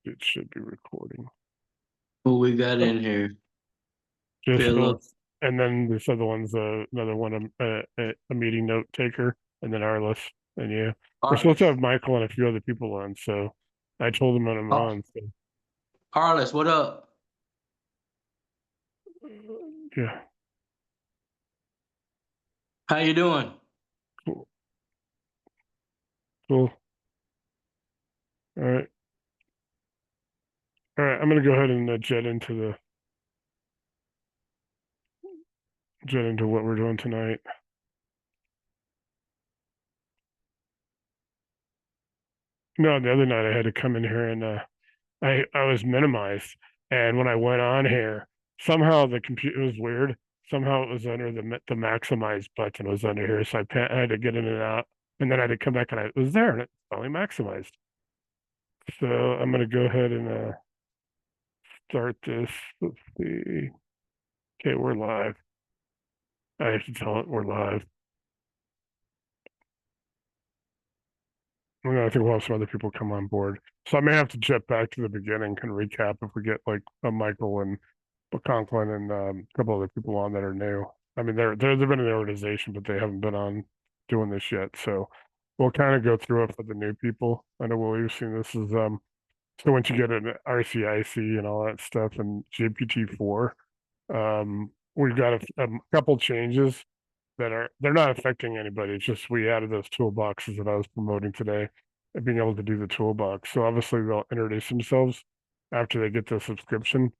It should be recording. Who we got in here? Just Philip. and then this other one's another one, a meeting note taker, and then Arliss. And yeah, we're supposed to Arliss. have Michael and a few other people on, so I told him when I'm Oh, on. So Arliss, what up? yeah, How you doing? cool, cool. All right, all right. I'm gonna go ahead and jet into what we're doing tonight. No, the other night I had to come in here and I was minimized, and when I went on here, somehow the computer, it was weird. Somehow it was under the maximize button was under here, so I had to get in and out, and then I had to come back and it was there, and it finally maximized. So I'm gonna go ahead and start this. Let's see. Okay, we're live. I have to tell it we're live. I think we'll have some other people come on board. So I may have to jet back to the beginning and recap if we get like a Michael and Conklin and a couple other people on that are new. I mean, they've been in the organization, but they haven't been on doing this yet. So we'll kind of go through it for the new people. I know Will, you've seen this is so once you get an RCIC and all that stuff and GPT-4, we've got a couple changes that they're not affecting anybody. It's just we added those toolboxes that I was promoting today and being able to do the toolbox. So obviously they'll introduce themselves after they get the subscription,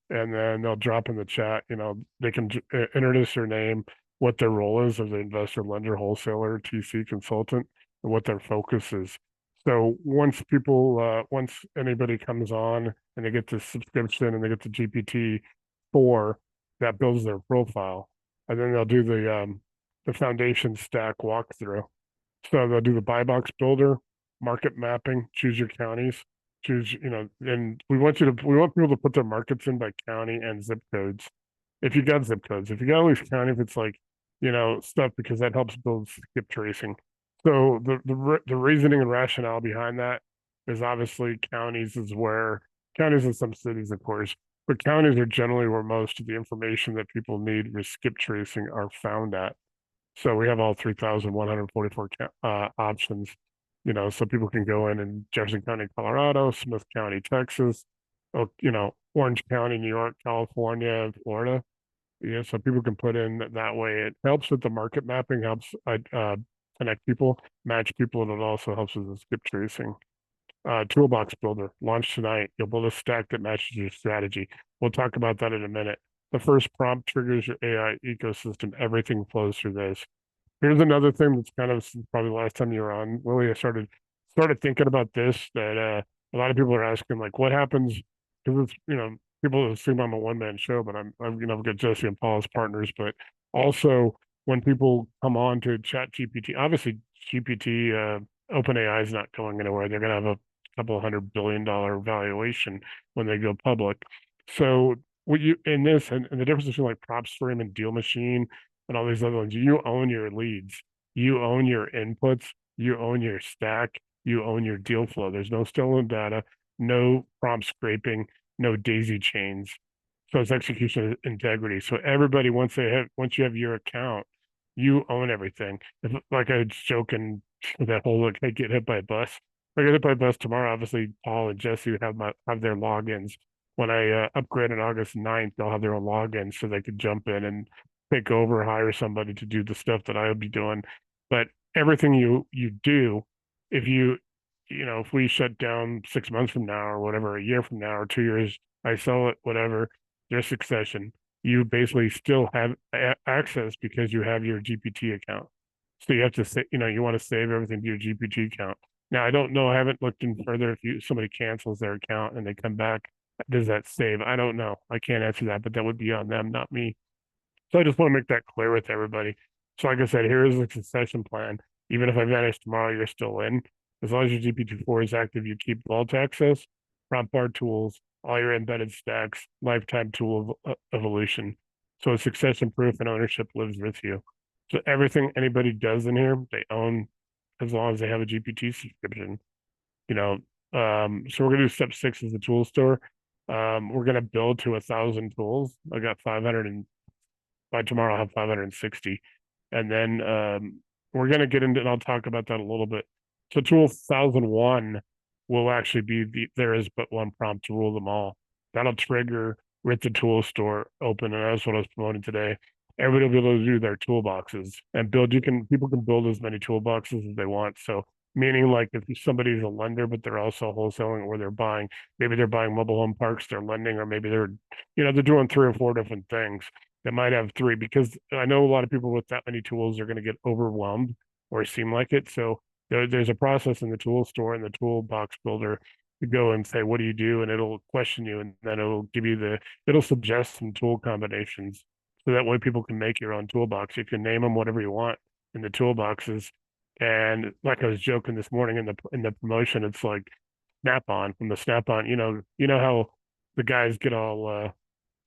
and then they'll drop in the chat. They can introduce their name, what their role is as an investor, lender, wholesaler, TC consultant, and what their focus is. So once anybody comes on and they get the subscription and they get the GPT-4, that builds their profile, and then they'll do the foundation stack walkthrough. So they'll do the BuyBox builder, market mapping, choose your counties, and we want people to put their markets in by county and zip codes. If you got zip codes, if you got at least county, if it's like, stuff, because that helps build skip tracing. So the reasoning and rationale behind that is obviously counties in some cities, of course, but counties are generally where most of the information that people need with skip tracing are found at. So we have all 3,144 options, so people can go in Jefferson County, Colorado, Smith County, Texas, Orange County, New York, California, Florida. Yeah, so people can put in that way. It helps with the market mapping, helps connect people, match people, and it also helps with the skip tracing. Toolbox Builder launched tonight. You'll build a stack that matches your strategy. We'll talk about that in a minute. The first prompt triggers your AI ecosystem. Everything flows through this. Here's another thing that's kind of probably the last time you were on, Willie. I started thinking about this, that a lot of people are asking, like, what happens, because it's, people assume I'm a one-man show, but I've got Jesse and Paul as partners, but also when people come on to Chat GPT, obviously GPT, OpenAI is not going anywhere. They're going to have a couple $100 billion valuation when they go public. So what you in this and the difference between like PropStream and Deal Machine and all these other ones, you own your leads, you own your inputs, you own your stack, you own your deal flow. There's no stolen data, no prompt scraping, no daisy chains. So it's execution integrity. So everybody, once you have your account, you own everything. Like I was joking, that whole like I get hit by a bus. If I get hit by a bus tomorrow, obviously Paul and Jesse have their logins. When I upgrade on August 9th, they'll have their own logins so they could jump in and take over, hire somebody to do the stuff that I would be doing. But everything you do, if if we shut down 6 months from now or whatever, a year from now or 2 years, I sell it, whatever, their succession, you basically still have access because you have your GPT account. So you have to say, you want to save everything to your GPT account. Now, I don't know. I haven't looked in further. If somebody cancels their account and they come back, does that save? I don't know. I can't answer that, but that would be on them, not me. So I just want to make that clear with everybody. So like I said, here is the succession plan. Even if I vanish tomorrow, you're still in. As long as your GPT-4 is active, you keep vault access, prompt bar tools, all your embedded stacks, lifetime tool evolution. So succession proof and ownership lives with you. So everything anybody does in here, they own as long as they have a GPT subscription. You know, So we're gonna do step 6 as the tool store. We're gonna build to 1,000 tools. I got 500, and by tomorrow I'll have 560. And then we're gonna get into, and I'll talk about that a little bit. So tool 1001 will actually be there is but one prompt to rule them all. That'll trigger with the tool store open, and that's what I was promoting today. Everybody will be able to do their toolboxes and build. People can build as many toolboxes as they want. So meaning, like, if somebody's a lender but they're also wholesaling, or maybe they're buying mobile home parks, they're lending, or maybe they're doing 3 or 4 different things. They might have 3, because I know a lot of people with that many tools are going to get overwhelmed or seem like it. So there's a process in the tool store and the toolbox builder to go and say, what do you do? And it'll question you, and then it'll suggest some tool combinations. So that way people can make your own toolbox. You can name them whatever you want in the toolboxes. And like I was joking this morning in the promotion, it's like Snap-on, from the Snap-on, how the guys get all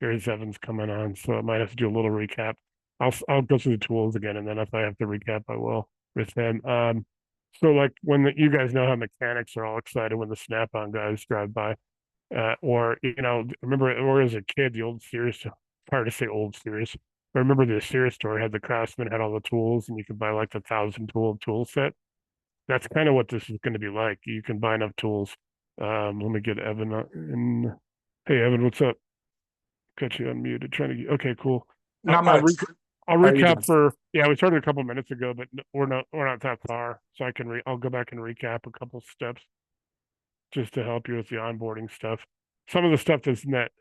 here's Evans coming on, so I might have to do a little recap. I'll go through the tools again, and then if I have to recap, I will with him. So like you guys know how mechanics are all excited when the Snap-on guys drive by, or remember, or as a kid, the old Sears. Hard to say old Sears. I remember the Sears store had the Craftsman, had all the tools, and you could buy like the 1,000 tool set. That's kind of what this is going to be like. You can buy enough tools. Let me get Evan in. Hey Evan, what's up? Got you unmuted. Okay, cool. Not I'll much. I'll How are you recap doing? we started a couple minutes ago, but we're not that far. So I'll go back and recap a couple steps just to help you with the onboarding stuff. Some of the stuff that's in that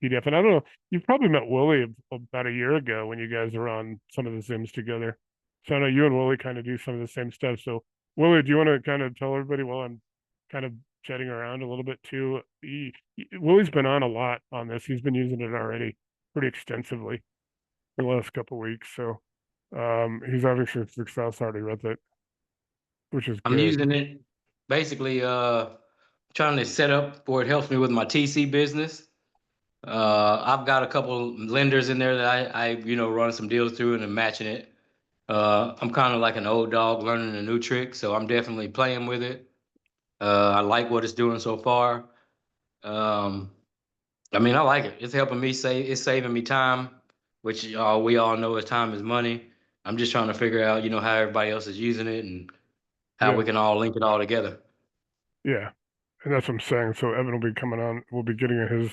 PDF. And I don't know, you've probably met Willie about a year ago when you guys were on some of the Zooms together. So I know you and Willie kind of do some of the same stuff. So Willie, do you want to kind of tell everybody while I'm kind of chatting around a little bit too? Willie's been on a lot on this. He's been using it already pretty extensively for the last couple of weeks. So he's having some success already with it, which is I'm good. using it basically trying to set up where it helps me with my TC business. I've got a couple lenders in there that I run some deals through, and I'm matching it. I'm kind of like an old dog learning a new trick, so I'm definitely playing with it. I like what it's doing so far. I mean, I like it. It's helping me it's saving me time, which we all know is time is money. I'm just trying to figure out, how everybody else is using it and how Yeah. we can all link it all together. Yeah. And that's what I'm saying. So Evan will be coming on. We'll be getting his,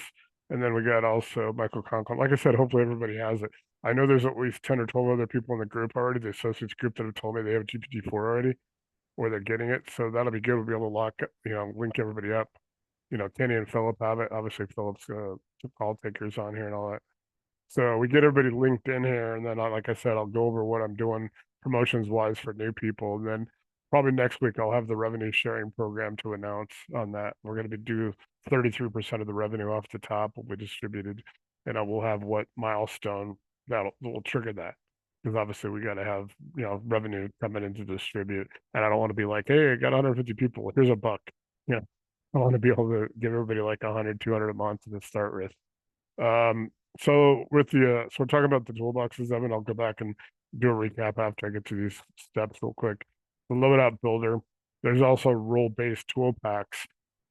and then we got also Michael Conklin. Like I said, hopefully everybody has it. I know there's at least 10 or 12 other people in the group already, the associates group, that have told me they have GPT-4 already, or they're getting it. So that'll be good. We'll be able to link everybody up. Kenny and Philip have it. Obviously, Philip's call takers on here and all that. So we get everybody linked in here, and then, like I said, I'll go over what I'm doing promotions wise for new people, and then probably next week I'll have the revenue sharing program to announce on that. We're going to do 33% of the revenue off the top will be distributed, and I will have what milestone that will trigger that, because obviously we got to have revenue coming in to distribute, and I don't want to be like, hey, I got 150 people, here's a buck. I want to be able to give everybody like 100, 200 a month to start with. So we're talking about the toolboxes, Evan. I'll go back and do a recap after I get to these steps real quick. The loadout builder, there's also role-based tool packs.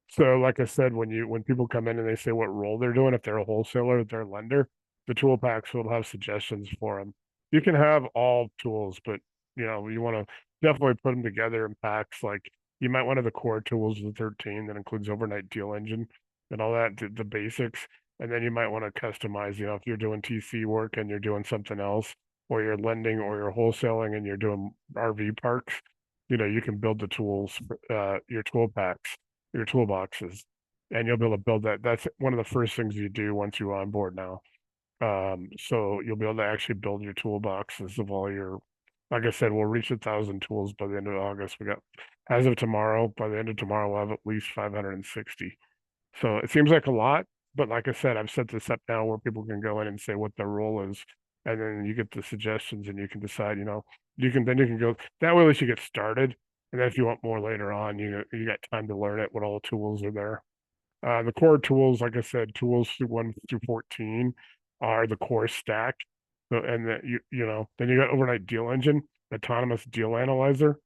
So like I said, when people come in and they say what role they're doing, if they're a wholesaler, if they're a lender, the tool packs will have suggestions for them. You can have all tools, but you want to definitely put them together in packs. Like you might want to have the core tools of the 13 that includes overnight deal engine and all that, the basics. And then you might want to customize, if you're doing TC work and you're doing something else, or you're lending or you're wholesaling and you're doing RV parks, you can build the tools, your tool packs, your toolboxes, and you'll be able to build that. That's one of the first things you do once you onboard now. So you'll be able to actually build your toolboxes of all like I said, we'll reach 1,000 tools by the end of August. As of tomorrow, by the end of tomorrow, we'll have at least 560. So it seems like a lot, but like I said, I've set this up now where people can go in and say what their role is, and then you get the suggestions and you can decide, you can go that way. At least you get started, and then if you want more later on, you got time to learn it, what all the tools are there. The core tools, like I said, tools through 1 through 14 are the core stack. So, and then you got overnight deal engine, autonomous deal analyzer.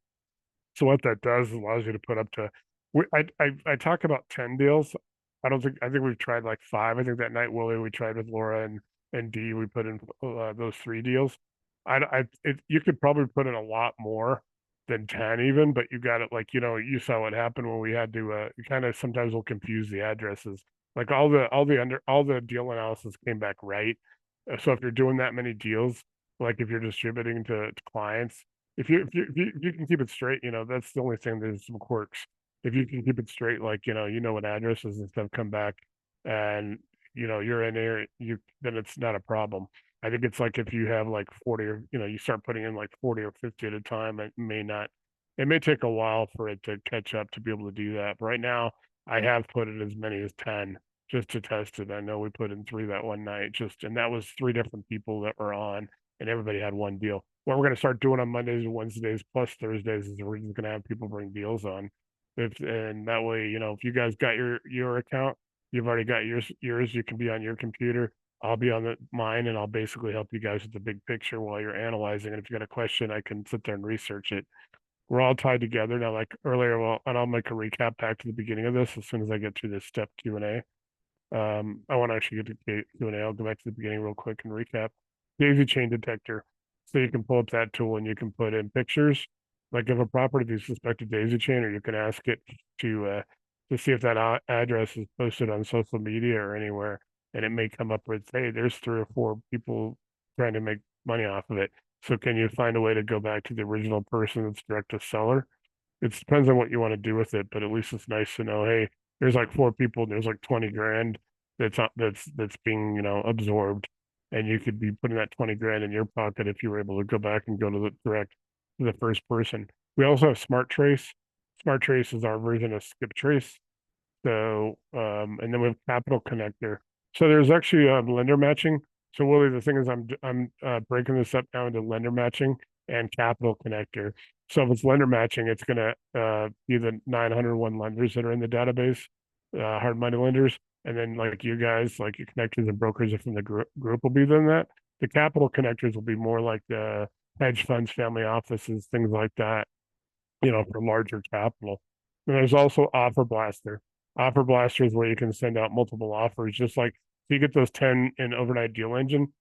So what that does is allows you to put up to I talk about 10 deals. I think we've tried like 5. I think that night, Willie, we tried with Laura and Dee, we put in those 3 deals. You could probably put in a lot more than 10 even, but you got it like, you saw what happened when we had to, kind of sometimes we'll confuse the addresses. Like all the deal analysis came back right. So if you're doing that many deals, like if you're distributing to clients, if you can keep it straight, that's the only thing. There's some quirks. If you can keep it straight, like what addresses and stuff come back, and you're in there, then it's not a problem. I think it's like if you have like 40 or you start putting in like 40 or 50 at a time, it may take a while for it to catch up to be able to do that. But right now, I have put in as many as 10 just to test it. I know we put in 3 that one night, and that was 3 different people that were on, and everybody had one deal. What we're going to start doing on Mondays and Wednesdays plus Thursdays is we're just going to have people bring deals on. And that way, if you guys got your account, you've already got yours, you can be on your computer. I'll be on mine, and I'll basically help you guys with the big picture while you're analyzing. And if you got a question, I can sit there and research it. We're all tied together now. Like earlier, and I'll make a recap back to the beginning of this as soon as I get through this step Q&A. I want to actually get to Q&A. I'll go back to the beginning real quick and recap. Daisy chain detector. So you can pull up that tool and you can put in pictures. Like if a property is suspected daisy chain, or you can ask it to see if that address is posted on social media or anywhere, and it may come up with, hey, there's 3 or 4 people trying to make money off of it. So can you find a way to go back to the original person that's direct to seller? It depends on what you want to do with it, but at least it's nice to know, hey, there's like 4 people, and there's like 20 grand that's being, absorbed. And you could be putting that 20 grand in your pocket if you were able to go back and go to the first person. We also have Smart Trace. Smart Trace is our version of Skip Trace. So, and then we have Capital Connector. So there's actually lender matching. So Willie, the thing is, I'm breaking this up now into lender matching and Capital Connector. So if it's lender matching, it's going to be the 901 lenders that are in the database, hard money lenders, and then like you guys, like your connectors and brokers are from the group will be then that. The Capital Connectors will be more like the hedge funds, family offices, things like that, for larger capital. And there's also Offer Blaster. Offer Blaster is where you can send out multiple offers, just like so you get those 10 in overnight deal engine.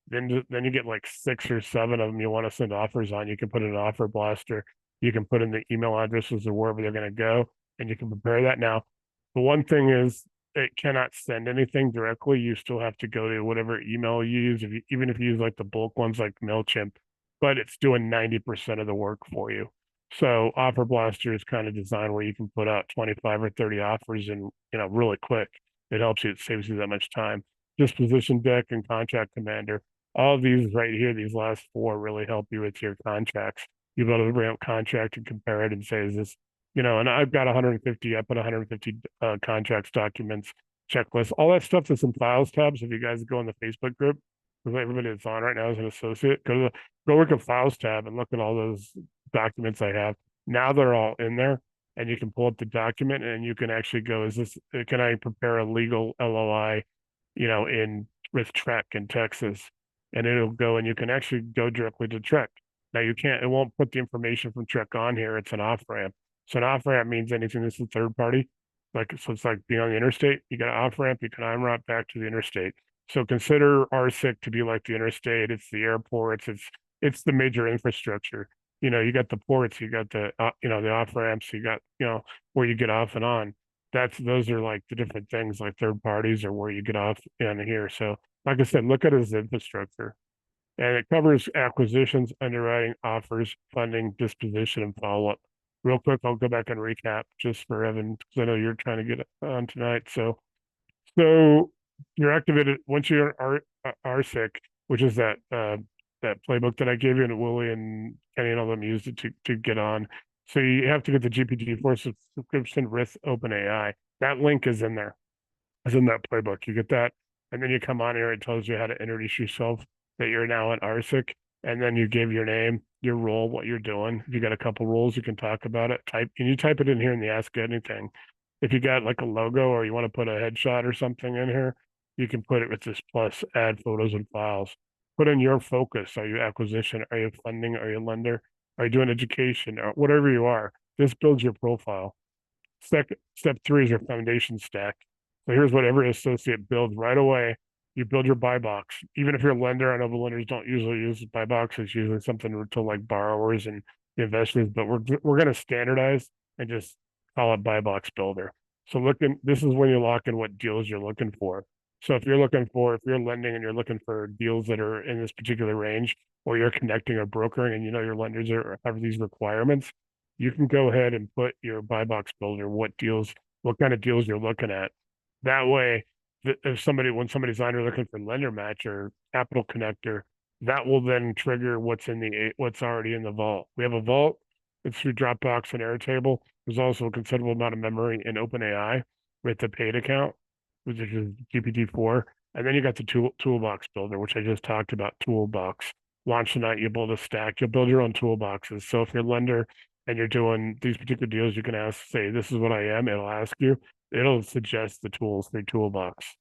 Then you get like 6 or 7 of them you want to send offers on. You can put in an Offer Blaster. You can put in the email addresses of wherever they're going to go, and you can prepare that. Now, the one thing is it cannot send anything directly. You still have to go to whatever email you use, even if you use like the bulk ones like MailChimp, but it's doing 90% of the work for you. So Offer Blaster is kind of designed where you can put out 25 or 30 offers and really quick. It helps you, it saves you that much time. Disposition Deck and Contract Commander. All of these right here, these last 4 really help you with your contracts. You'll be able to bring up contract and compare it and say, is this, and I've got 150, I put 150 contracts, documents, checklists, all that stuff that's in files tabs. If you guys go in the Facebook group, because everybody that's on right now is an associate, go look at files tab and look at all those documents I have. Now they're all in there, and you can pull up the document and you can actually go, can I prepare a legal LOI, with Trek in Texas? And it'll go, and you can actually go directly to Trek. Now it won't put the information from Trek on here. It's an off ramp. So an off ramp means anything that's a third party. So it's like being on the interstate. You got an off ramp, you can on-ramp back to the interstate. So consider RCIC to be like the interstate. It's the airports. It's the major infrastructure. You got the ports, you got the the off ramps, you got where you get off and on. Those are like the different things, like third parties or where you get off in here. So like I said, look at it as infrastructure, and it covers acquisitions, underwriting, offers, funding, disposition, and follow up. Real quick, I'll go back and recap just for Evan because I know you're trying to get on tonight. So you're activated once you're RCIC, which is that playbook that I gave you, and Willie and Kenny and all them used it to get on. So you have to get the GPT-4 subscription with OpenAI. That link is in there. It's in that playbook. You get that, and then you come on here. It tells you how to introduce yourself, that you're now at RCIC, and then you give your name, your role, what you're doing. If you got a couple roles, you can talk about it. Can you type it in here in the Ask Anything? If you got like a logo or you want to put a headshot or something in here, you can put it with this plus add photos and files. Put in your focus. Are you acquisition? Are you funding? Are you lender? Are you doing education or whatever you are? This builds your profile. Step 3 is your foundation stack. So here's what every associate builds right away. You build your BuyBox. Even if you're a lender, I know the lenders don't usually use BuyBox. It's usually something to like borrowers and investors, but we're going to standardize and just call it BuyBox Builder. So this is when you lock in what deals you're looking for. So if you're lending and you're looking for deals that are in this particular range, or you're connecting or brokering and you know your lenders have these requirements, you can go ahead and put your BuyBox Builder, what kind of deals you're looking at. That way, when somebody's under looking for lender match or capital connector, that will then trigger what's already in the vault. We have a vault. It's through Dropbox and Airtable. There's also a considerable amount of memory in OpenAI with the paid account, which is GPT-4. And then you got the Toolbox Builder, which I just talked about, Toolbox. Launch tonight, you build a stack. You'll build your own toolboxes. So if you're a lender and you're doing these particular deals, you can say, this is what I am. It'll ask you. It'll suggest the tools through Toolbox.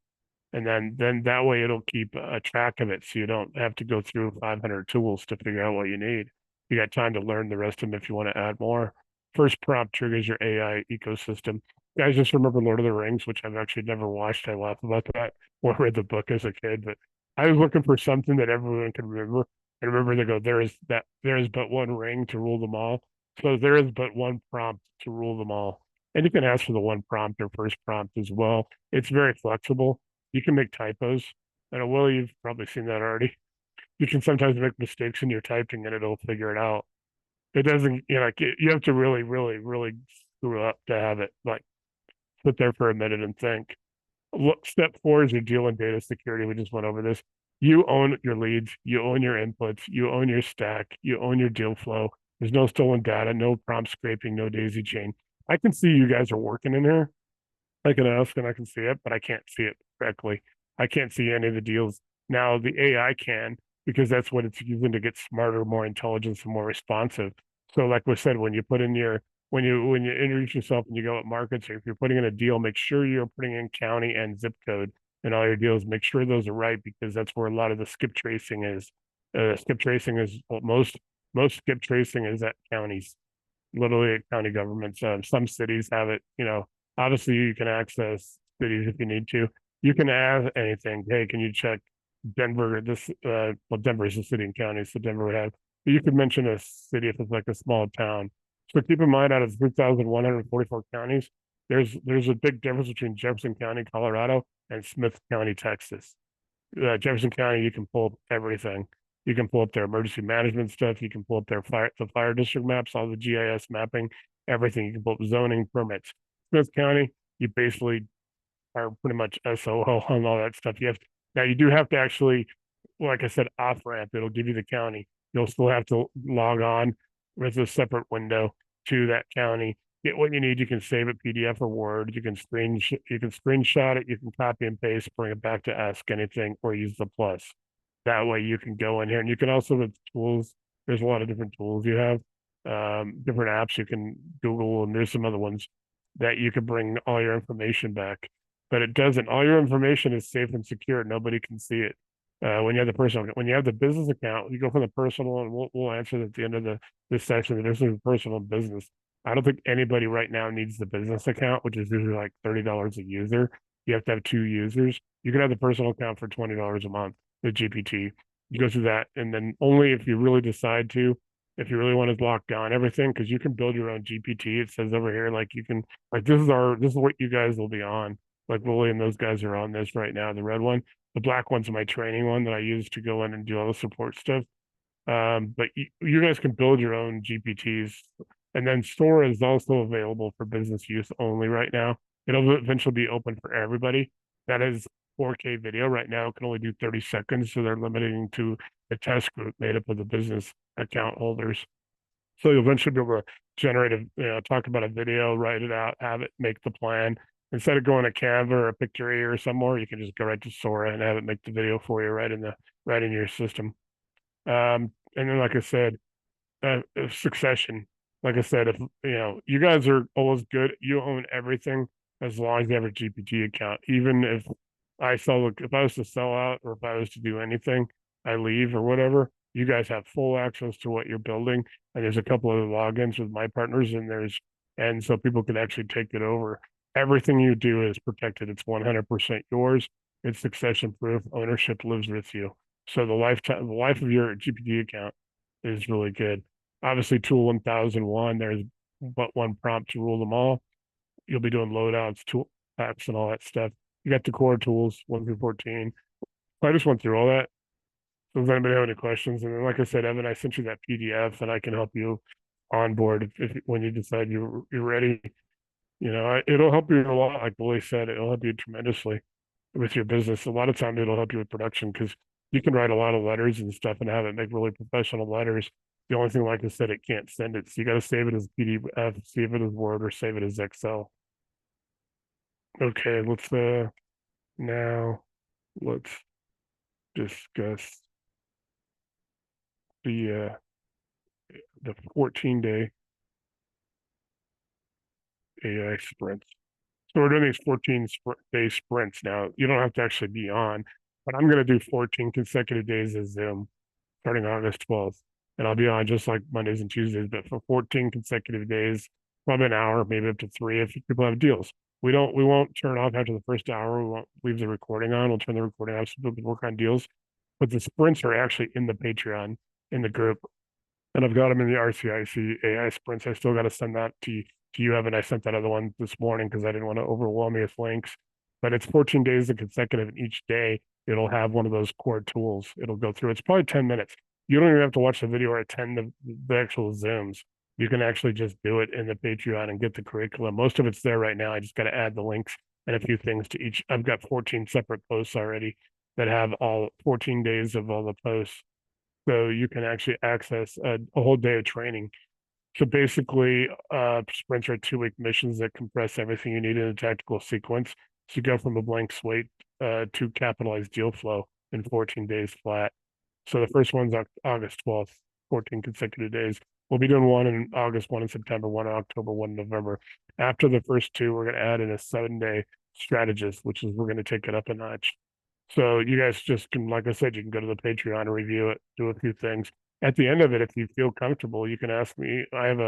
And then that way it'll keep a track of it. So you don't have to go through 500 tools to figure out what you need. You got time to learn the rest of them if you want to add more. First prompt triggers your AI ecosystem. Guys, just remember Lord of the Rings, which I've actually never watched. I laugh about that or read the book as a kid, but I was looking for something that everyone could remember. And remember, they go, there is but one ring to rule them all. So there is but one prompt to rule them all. And you can ask for the one prompt or first prompt as well. It's very flexible. You can make typos. And Will, you've probably seen that already. You can sometimes make mistakes in your typing and it'll figure it out. It doesn't, you have to really, really, really screw up to have it like sit there for a minute and think. Step 4 is your deal and data security. We just went over this. You own your leads, you own your inputs, you own your stack, you own your deal flow. There's no stolen data, no prompt scraping, no daisy chain. I can see you guys are working in here. I can ask and I can see it, but I can't see it correctly. I can't see any of the deals. Now the AI can, because that's what it's using to get smarter, more intelligent, and more responsive. So like we said, when you introduce yourself and you go at markets, or if you're putting in a deal, make sure you're putting in county and zip code in all your deals. Make sure those are right, because that's where a lot of the skip tracing is. Most skip tracing is at counties, literally at county governments. Some cities have it. Obviously you can access cities if you need to. You can add anything. Hey, can you check Denver? Denver is a city and county, so Denver would have. But you could mention a city if it's like a small town. So keep in mind, out of 3,144 counties, there's a big difference between Jefferson County, Colorado, and Smith County, Texas. Jefferson County, you can pull up everything. You can pull up their emergency management stuff. You can pull up the fire district maps, all the GIS mapping, everything. You can pull up zoning permits. Smith County, you basically are pretty much SOL on all that stuff. Now you do have to actually, like I said, off ramp. It'll give you the county. You'll still have to log on with a separate window to that county. Get what you need. You can save it PDF or Word. You can screenshot it. You can copy and paste, bring it back to Ask Anything, or use the plus. That way you can go in here, and you can also, with tools, there's a lot of different tools you have, different apps you can Google, and there's some other ones that you can bring all your information back. But it doesn't. All your information is safe and secure. Nobody can see it. When you have the business account, you go from the personal, and we'll answer at the end of this session. There's a personal and business. I don't think anybody right now needs the business account, which is usually like $30 a user. You have to have 2 users. You can have the personal account for $20 a month, the GPT. You go through that, and then only if you really decide to, if you really want to lock down everything, because you can build your own GPT. It says over here, like this is what you guys will be on. Like Willie and those guys are on this right now, the red one. The black one's my training one that I use to go in and do all the support stuff. But you guys can build your own GPTs. And then Store is also available for business use only right now. It'll eventually be open for everybody. That is 4K video right now. It can only do 30 seconds. So they're limiting to a test group made up of the business account holders. So you'll eventually be able to generate talk about a video, write it out, have it make the plan. Instead of going to Canva or a Pictory or somewhere, you can just go right to Sora and have it make the video for you right in your system. And then, like I said, succession. Like I said, if you guys are always good, you own everything as long as you have a GPT account. Even if if I was to sell out or if I was to do anything, I leave or whatever, you guys have full access to what you're building. And there's a couple of logins with my partners, and there's And so people can actually take it over. Everything you do is protected. It's 100% yours. It's succession proof. Ownership lives with you. So the life of your GPT account is really good. Obviously, Tool 1001, there's but one prompt to rule them all. You'll be doing loadouts, tool packs, and all that stuff. You got the core tools 1 through 14. I just went through all that. So does anybody have any questions? And then, like I said, Evan, I sent you that PDF, and I can help you onboard if when you decide you're ready. It'll help you a lot. Like Willie said, it'll help you tremendously with your business. A lot of times, it'll help you with production because you can write a lot of letters and stuff and have it make really professional letters. The only thing, like I said, it can't send it. So you got to save it as PDF, save it as Word, or save it as Excel. Okay, now let's discuss the 14-day AI sprints. So we're doing these 14-day sprints now. You don't have to actually be on, but I'm going to do 14 consecutive days of Zoom starting August 12th. And I'll be on just like Mondays and Tuesdays, but for 14 consecutive days, probably an hour, maybe up to 3 if people have deals. We won't turn off after the first hour. We won't leave the recording on. We'll turn the recording off so people can work on deals. But the sprints are actually in the Patreon in the group. And I've got them in the RCIC AI sprints. I still got to send that to you, Evan. I sent that other one this morning because I didn't want to overwhelm you with links. But it's 14 days of consecutive, and each day it'll have one of those core tools. It'll go through. It's probably 10 minutes. You don't even have to watch the video or attend the actual Zooms. You can actually just do it in the Patreon and get the curriculum. Most of it's there right now. I just got to add the links and a few things to each. I've got 14 separate posts already that have all 14 days of all the posts. So you can actually access a whole day of training. So basically, sprints are 2-week missions that compress everything you need in a tactical sequence. So you go from a blank slate to capitalized deal flow in 14 days flat. So the first one's August 12th, 14 consecutive days. We'll be doing one in August, one in September, one in October, one in November. After the first 2, we're going to add in a 7-day strategist, which is we're going to take it up a notch. So you guys just can, like I said, you can go to the Patreon and review it, do a few things. At the end of it, if you feel comfortable, you can ask me. I have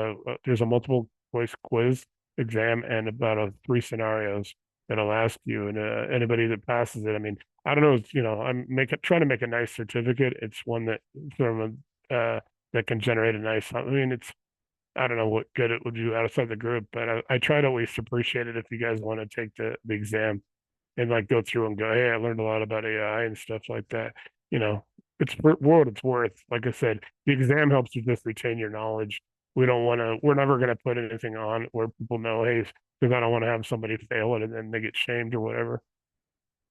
there's a multiple choice quiz exam and about 3 scenarios that I'll ask you, and anybody that passes it. I mean, I don't know, I'm trying to make a nice certificate. It's one that from that can generate a nice. I mean, I don't know what good it will do outside the group, but I try to at least appreciate it if you guys want to take the exam and like go through and go, hey, I learned a lot about AI and stuff like that. It's for what it's worth. Like I said, the exam helps you just retain your knowledge. We're never going to put anything on where people know, hey, because I don't want to have somebody fail it and then they get shamed or whatever.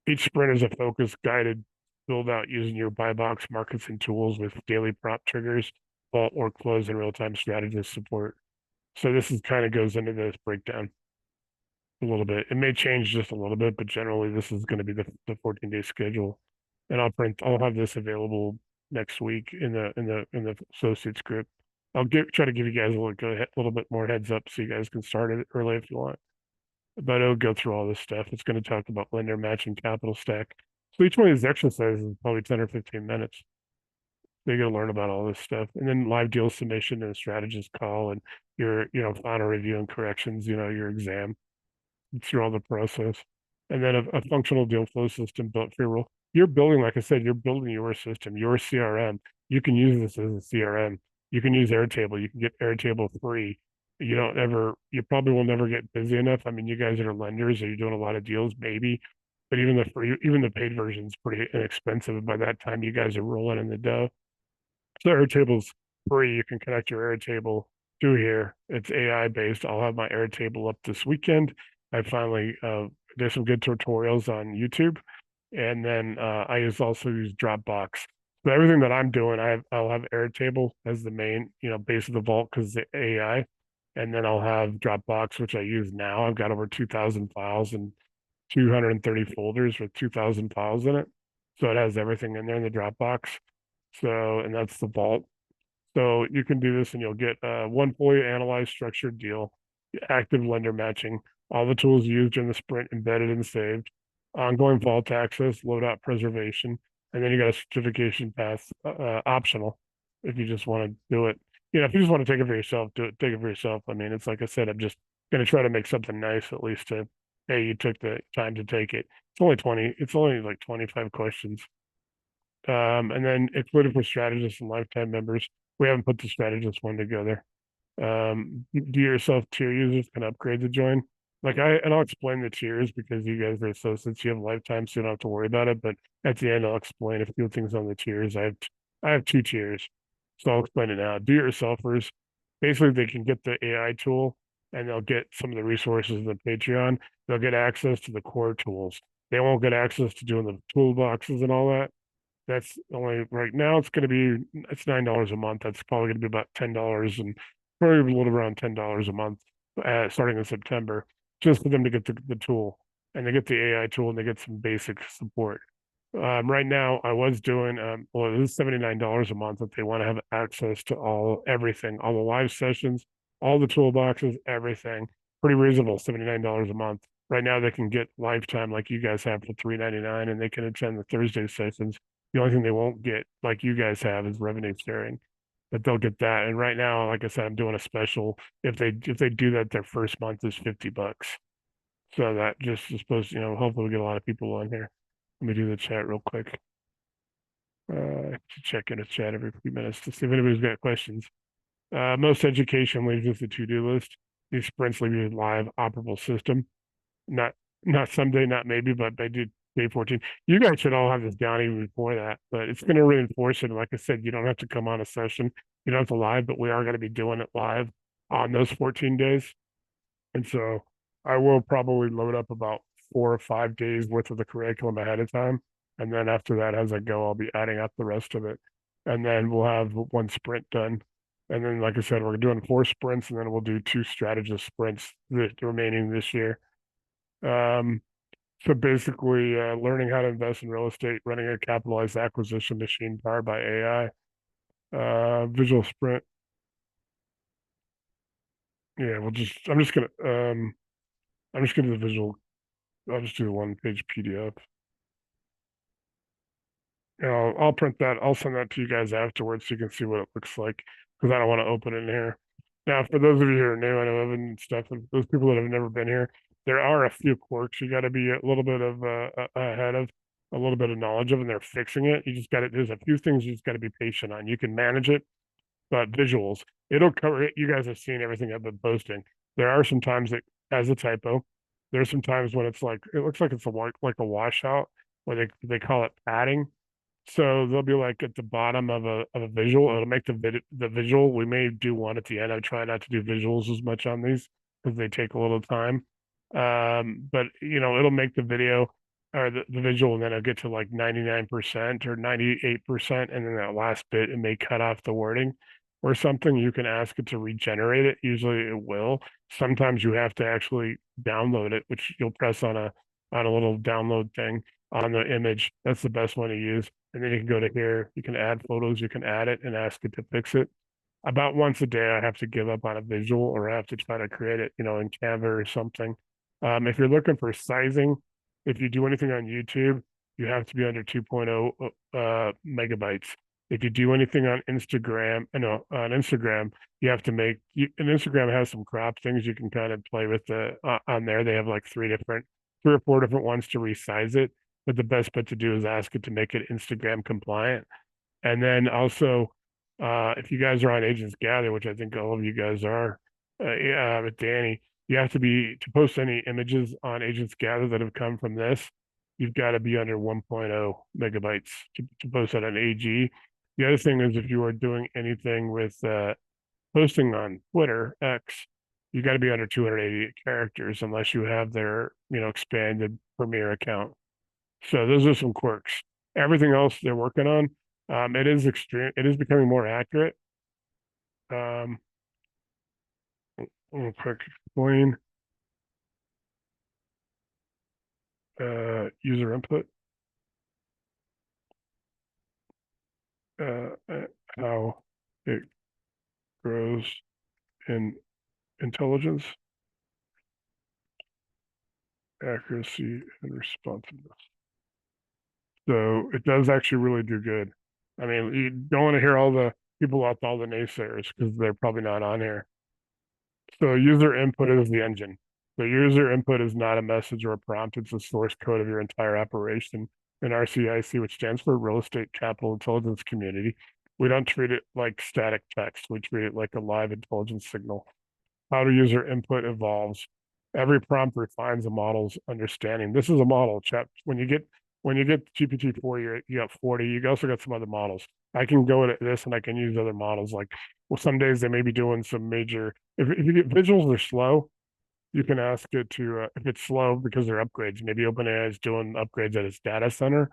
Each sprint is a focused, guided build out using your BuyBox markets and tools with daily prop triggers, vault workflows, and real-time strategist support. So this is kind of goes into this breakdown a little bit. It may change just a little bit, but generally this is going to be the 14-day schedule. And I'll have this available next week in the associates group. I'll try to give you guys a little bit more heads up so you guys can start it early if you want. But it'll go through all this stuff. It's going to talk about lender matching capital stack. So each one of these exercises is probably 10 or 15 minutes. They're going to learn about all this stuff. And then live deal submission and a strategist call and your, final review and corrections, your exam through all the process. And then a functional deal flow system built for your role. You're building, like I said, you're building your system, your CRM. You can use this as a CRM. You can use Airtable. You can get Airtable free. You probably will never get busy enough. I mean, you guys are lenders, or you're doing a lot of deals, maybe, but even the paid version is pretty inexpensive. By that time, you guys are rolling in the dough. So Airtable's free. You can connect your Airtable to here. It's AI based. I'll have my Airtable up this weekend. I finally there's some good tutorials on YouTube, and then I also use Dropbox. So everything that I'm doing, I'll have Airtable as the main, base of the vault because the AI, and then I'll have Dropbox, which I use now. I've got over 2,000 files and 230 folders with 2,000 files in it. So it has everything in there in the Dropbox. So, and that's the vault. So you can do this and you'll get one fully analyzed structured deal, active lender matching, all the tools used during the sprint embedded and saved, ongoing vault access, loadout preservation, and then you got a certification path optional if you just want to do it. if you just want to take it for yourself, take it for yourself. I mean, it's like I said, I'm just going to try to make something nice, at least to, hey, you took the time to take it. It's only like 25 questions. And then included for strategists and lifetime members. We haven't put the strategist one together. Do yourself tier users can upgrade to join. And I'll explain the tiers because you guys are associates, you have lifetime, so you don't have to worry about it. But at the end, I'll explain a few things on the tiers. I have 2 tiers, so I'll explain it now. Do yourselfers, basically they can get the AI tool and they'll get some of the resources in the Patreon. They'll get access to the core tools. They won't get access to doing the toolboxes and all that. That's only right now. It's $9 a month. That's probably going to be about $10 and probably a little around $10 a month, starting in September, just for them to get the tool and they get the AI tool and they get some basic support. Right now, I was doing well, it is $79 a month if they want to have access to everything, all the live sessions, all the toolboxes, everything. Pretty reasonable, $79 a month. Right now, they can get lifetime like you guys have for $3.99, and they can attend the Thursday sessions. The only thing they won't get, like you guys have, is revenue sharing, but they'll get that. And right now, like I said, I'm doing a special. If they do that, their first month is $50. So that just is supposed, hopefully we get a lot of people on here. Let me do the chat real quick. To check in a chat every few minutes to see if anybody's got questions. Most education leaves with the to-do list. These sprints leave you a live operable system. Not someday, not maybe, but they do day 14. You guys should all have this down even before that, but it's going to reinforce it. Like I said, you don't have to come on a session. You don't have to live, but we are going to be doing it live on those 14 days. And so I will probably load up about 4 or 5 days worth of the curriculum ahead of time. And then after that, as I go, I'll be adding up the rest of it. And then we'll have 1 sprint done. And then, like I said, we're doing 4 sprints, and then we'll do 2 strategist sprints the remaining this year. So basically, learning how to invest in real estate, running a capitalized acquisition machine powered by AI, visual sprint. Yeah, I'm just gonna do the visual. I'll just do the 1-page PDF. And I'll print that. I'll send that to you guys afterwards so you can see what it looks like, because I don't want to open it in here. Now, for those of you who are new, I know Evan and stuff, and those people that have never been here, there are a few quirks you got to be a little bit of ahead of, a little bit of knowledge of, and they're fixing it. There's a few things you just got to be patient on. You can manage it, but visuals, it'll cover it. You guys have seen everything I've been posting. There are some times it has a typo. There's some times when it looks like it's like a washout, where they call it padding. So they'll be like at the bottom of a visual. It'll make the visual. We may do one at the end. I try not to do visuals as much on these because they take a little time. But it'll make the video or the visual, and then it'll get to like 99% or 98%, and then that last bit it may cut off the wording or something. You can ask it to regenerate it. Usually it will. Sometimes you have to actually download it, which you'll press on a little download thing on the image. That's the best one to use. And then you can go to here, you can add photos, you can add it and ask it to fix it. About once a day, I have to give up on a visual, or I have to try to create it, in Canva or something. If you're looking for sizing, if you do anything on YouTube, you have to be under 2.0 megabytes. If you do anything on Instagram, you have to and Instagram has some crop things you can kind of play with on there. They have like 3 or 4 different ones to resize it. But the best bet to do is ask it to make it Instagram compliant. And then also, if you guys are on Agents Gather, which I think all of you guys are, with Danny, you have to post any images on Agents Gather that have come from this. You've got to be under 1.0 megabytes to post that on AG. The other thing is if you are doing anything with posting on Twitter, X, you got to be under 288 characters unless you have their, expanded Premier account. So those are some quirks. Everything else they're working on, it is becoming more accurate. Real quick, explain user input, how it grows in intelligence, accuracy, and responsiveness. So it does actually really do good. I mean, you don't want to hear all the people out, all the naysayers, because they're probably not on here. So user input is the engine. So user input is not a message or a prompt. It's the source code of your entire operation. In RCIC, which stands for Real Estate Capital Intelligence Community, we don't treat it like static text. We treat it like a live intelligence signal. How to user input evolves. Every prompt refines a model's understanding. This is a model, chat. When you get GPT-4, you got 40. You also got some other models. I can go at this and I can use other models. Like, well, some days they may be doing some major. If you get visuals are slow, you can ask it to if it's slow because they're upgrades. Maybe OpenAI is doing upgrades at its data center.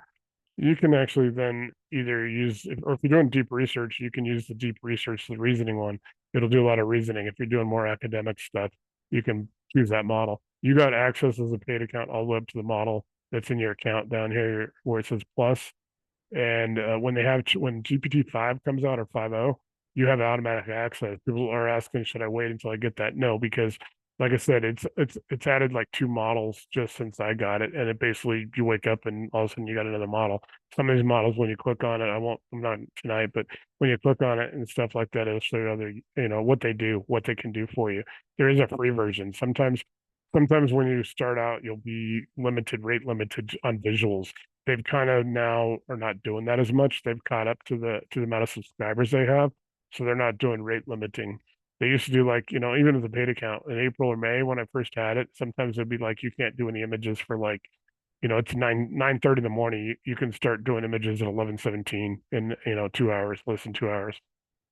You can actually then either use, or if you're doing deep research, you can use the deep research, the reasoning one. It'll do a lot of reasoning. If you're doing more academic stuff, you can choose that model. You got access as a paid account all the way up to the model that's in your account down here where it says plus. And when GPT-5 comes out or 5.0, you have automatic access. People are asking, should I wait until I get that? No, because like I said, it's added like 2 models just since I got it, and it basically you wake up and all of a sudden you got another model. Some of these models, when you click on it, I'm not tonight, but when you click on it and stuff like that, it'll show you other, what they do, what they can do for you. There is a free version. Sometimes when you start out, you'll be rate limited on visuals. They've kind of now are not doing that as much. They've caught up to the amount of subscribers they have, so they're not doing rate limiting. They used to do like, even as a paid account in April or May when I first had it, sometimes it'd be like you can't do any images for like, it's 9:30 in the morning. You can start doing images at 11:17 in 2 hours, less than 2 hours.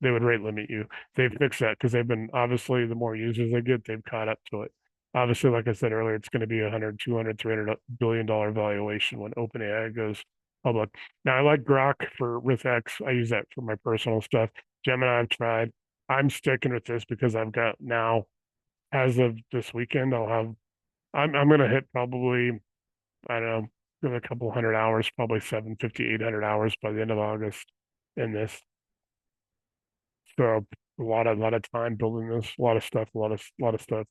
They would rate limit you. They've fixed that because they've been obviously the more users they get, they've caught up to it. Obviously, like I said earlier, it's going to be 100, 200, $300 billion valuation when OpenAI goes public. Now, I like Grok with X. I use that for my personal stuff. Gemini, I've tried. I'm sticking with this because I've got now, as of this weekend, I'm going to hit probably, I don't know, give it a couple hundred hours, probably 750, 800 hours by the end of August in this. So a lot of time building this, a lot of stuff, a lot of stuff.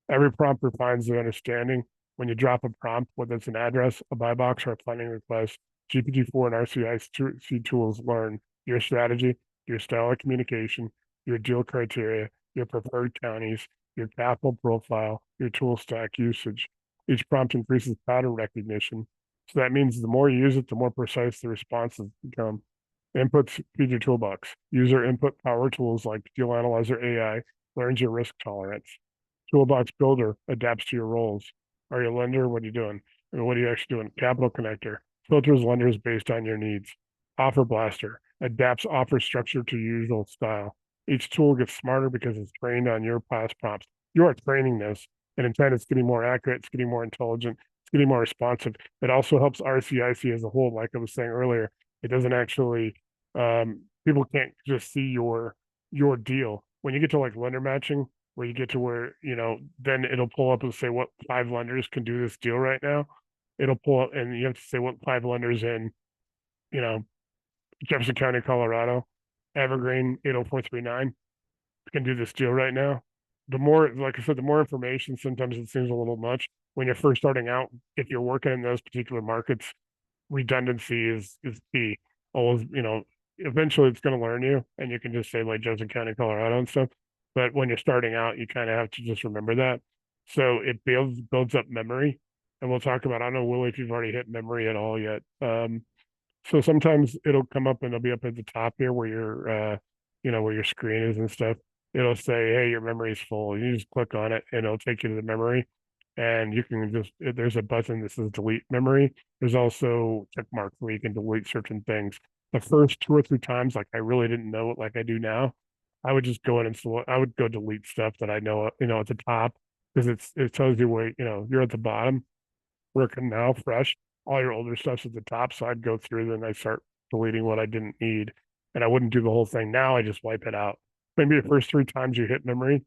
Every prompt refines the understanding. When you drop a prompt, whether it's an address, a BuyBox, or a funding request, GPT-4 and RCIC tools learn your strategy, your style of communication, your deal criteria, your preferred counties, your capital profile, your tool stack usage. Each prompt increases pattern recognition. So that means the more you use it, the more precise the responses become. Inputs feed your toolbox. User input power tools like Deal Analyzer AI learns your risk tolerance. Toolbox Builder adapts to your roles. Are you a lender? What are you doing? And what are you actually doing? Capital Connector filters lenders based on your needs. Offer Blaster adapts offer structure to your usual style. Each tool gets smarter because it's trained on your past prompts. You are training this, and in fact, it's getting more accurate, it's getting more intelligent, it's getting more responsive. It also helps RCIC as a whole, like I was saying earlier. It doesn't actually, people can't just see your deal. When you get to like lender matching, where you get to where, then it'll pull up and say what 5 lenders can do this deal right now. It'll pull up and you have to say what 5 lenders in, Jefferson County, Colorado, Evergreen 80439 can do this deal right now. The more, like I said, the more information, sometimes it seems a little much when you're first starting out. If you're working in those particular markets, redundancy is key. Always, eventually it's going to learn you, and you can just say like Jefferson County, Colorado, and stuff. But when you're starting out, you kind of have to just remember that. So it builds up memory, and we'll talk about. I don't know, Willie, if you've already hit memory at all yet. So sometimes it'll come up and it'll be up at the top here where where your screen is and stuff. It'll say, hey, your memory is full. You just click on it and it'll take you to the memory. And you can there's a button that says delete memory. There's also check mark where you can delete certain things. The first 2 or 3 times, like I really didn't know it like I do now. I would just go in and I would go delete stuff that I know, at the top, because it tells you where, you're at the bottom, working now fresh. All your older stuff's at the top. So I'd go through, then I start deleting what I didn't need. And I wouldn't do the whole thing. Now I just wipe it out. Maybe the first 3 times you hit memory,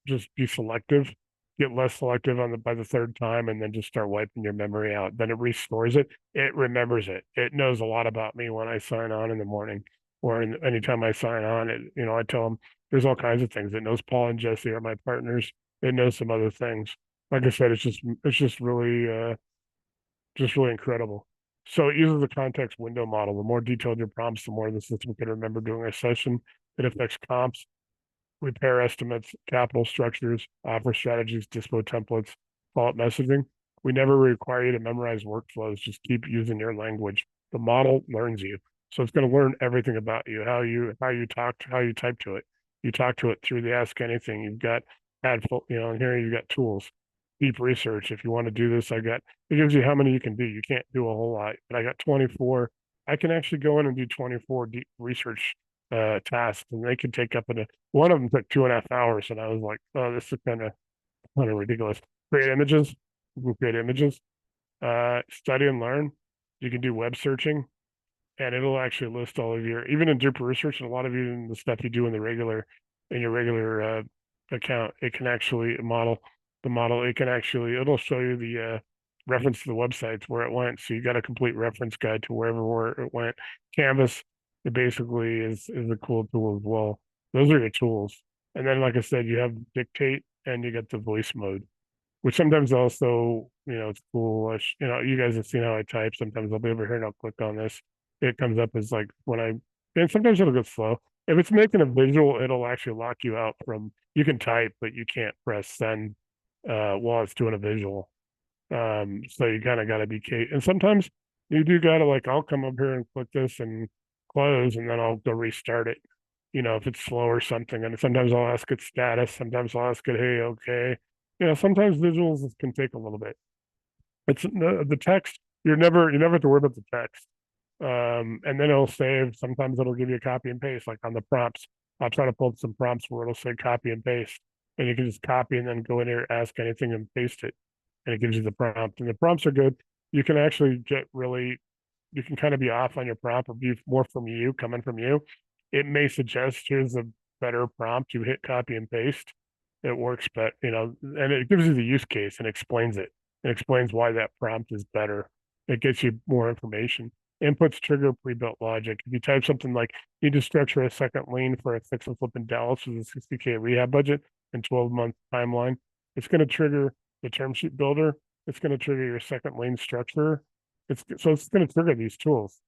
just be selective, get less selective by the 3rd time, and then just start wiping your memory out. Then it restores it. It remembers it. It knows a lot about me when I sign on in the morning or anytime I sign on. I tell them there's all kinds of things. It knows Paul and Jesse are my partners. It knows some other things. Like I said, it's just really incredible. So it uses the context window model. The more detailed your prompts, the more the system can remember during a session. It affects comps, repair estimates, capital structures, offer strategies, dispo templates, fault messaging. We never require you to memorize workflows. Just keep using your language. The model learns you. So it's going to learn everything about you, how you talk, how you type to it. You talk to it through the Ask Anything. You've got and here you've got tools, deep research. If you want to do this, it gives you how many you can do. You can't do a whole lot, but I got 24. I can actually go in and do 24 deep research tasks, and they can take up one of them took 2.5 hours, and I was like, oh, this is kind of ridiculous. Create images. You can create images. Study and learn. You can do web searching, and it'll actually list all of even in Drupal research, and a lot of the stuff you do in your regular account, it can actually it'll show you the reference to the websites where it went. So you got a complete reference guide to where it went. Canvas, it basically is a cool tool as well. Those are your tools. And then, like I said, you have dictate and you get the voice mode, which sometimes also, it's cool. You guys have seen how I type. Sometimes I'll be over here and I'll click on this. It comes up as like and sometimes it'll go slow. If it's making a visual, it'll actually lock you out from, you can type, but you can't press send while it's doing a visual. So you kind of got to be and sometimes you do got to I'll come up here and click this and close, and then I'll go restart it, if it's slow or something. And sometimes I'll ask it status. Sometimes I'll ask it, hey, okay. Sometimes visuals can take a little bit. It's the text. You never have to worry about the text. And then it'll save. Sometimes it'll give you a copy and paste, like on the prompts. I'll try to pull some prompts where it'll say copy and paste, and you can just copy and then go in here, ask anything, and paste it, and it gives you the prompt. And the prompts are good. You can actually you can kind of be off on your prompt or be more coming from you. It may suggest here's a better prompt. You hit copy and paste. It works, but and it gives you the use case and explains it. It explains why that prompt is better. It gets you more information. Inputs trigger pre-built logic. If you type something like, need to structure a second lien for a fix and flip in Dallas with a $60K rehab budget and 12-month timeline, it's going to trigger the term sheet builder. It's going to trigger your second lien structure. It's going to trigger these tools.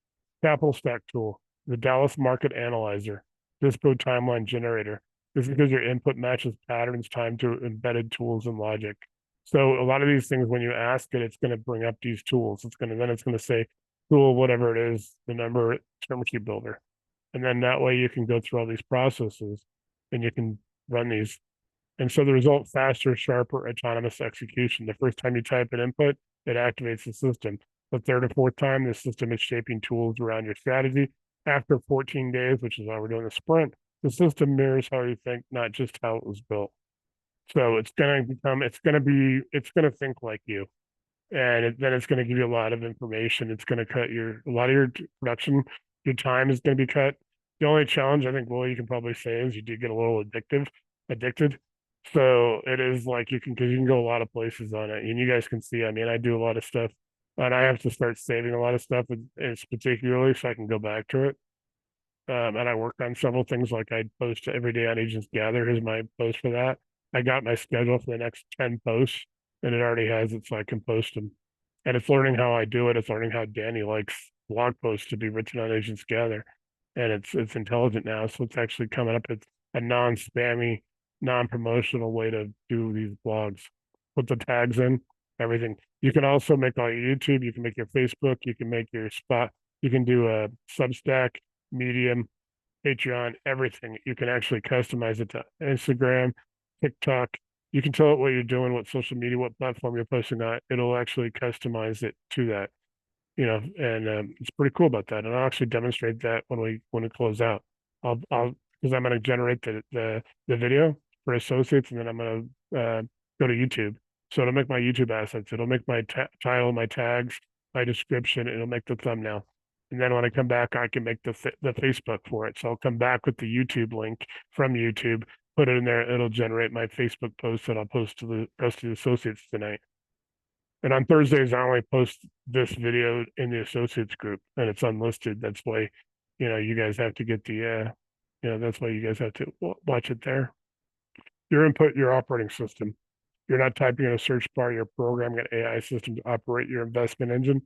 Capital stack tool, the Dallas market analyzer, dispo timeline generator. This is because your input matches patterns timed to embedded tools and logic. So a lot of these things, when you ask it, it's going to bring up these tools. It's going to say tool, whatever it is, the number term sheet builder. And then that way you can go through all these processes and you can run these. And so the result, faster, sharper, autonomous execution. The first time you type an input, it activates the system. The third or fourth time, the system is shaping tools around your strategy. After 14 days, which is why we're doing the sprint, the system mirrors how you think, not just how it was built. So it's going to think like you. And then it's going to give you a lot of information. It's going to cut a lot of your production. Your time is going to be cut. The only challenge I think, well, you can probably say is you do get a little addicted. So it is because you can go a lot of places on it, and you guys can see, I do a lot of stuff, and I have to start saving a lot of stuff, it's particularly so I can go back to it. And I work on several things, like I post every day on Agents Gather. Here's my post for that. I got my schedule for the next 10 posts, and it already has it, so I can post them. And it's learning how I do it. It's learning how Danny likes blog posts to be written on Agents Gather. And it's intelligent now, so it's actually coming up with a non-spammy, non-promotional way to do these blogs. Put the tags in, everything. You can also make all your YouTube, you can make your Facebook, you can make your spot, you can do a Substack, Medium, Patreon, everything. You can actually customize it to Instagram, TikTok. You can tell it what you're doing, what social media, what platform you're posting on. It'll actually customize it to that, and it's pretty cool about that. And I'll actually demonstrate that when we close out. I'll because I'm going to generate the video for associates, and then I'm going to go to YouTube. So it'll make my YouTube assets. It'll make my title, my tags, my description. It'll make the thumbnail. And then when I come back, I can make the Facebook for it. So I'll come back with the YouTube link from YouTube, put it in there. It'll generate my Facebook post that I'll post to the rest of the associates tonight. And on Thursdays, I only post this video in the associates group, and it's unlisted. That's why, you guys have to get that's why you guys have to watch it there. Your input, your operating system. You're not typing in a search bar. You're programming an AI system to operate your investment engine.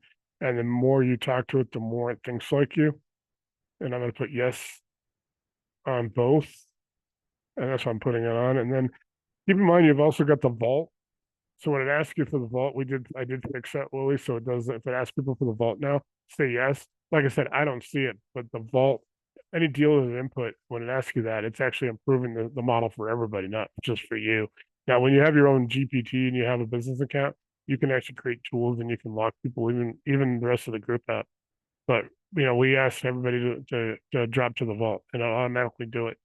And the more you talk to it, the more it thinks like you. And I'm going to put yes on both. And that's what I'm putting it on. And then keep in mind, you've also got the vault. So when it asks you for the vault, I did fix that, Willie. So it does, if it asks people for the vault now, say yes. Like I said, I don't see it, but the vault, any dealer's input, when it asks you that, it's actually improving the model for everybody, not just for you. Now, when you have your own GPT and you have a business account, you can actually create tools and you can lock people, even the rest of the group out. But we asked everybody to drop to the vault, and it'll automatically do it.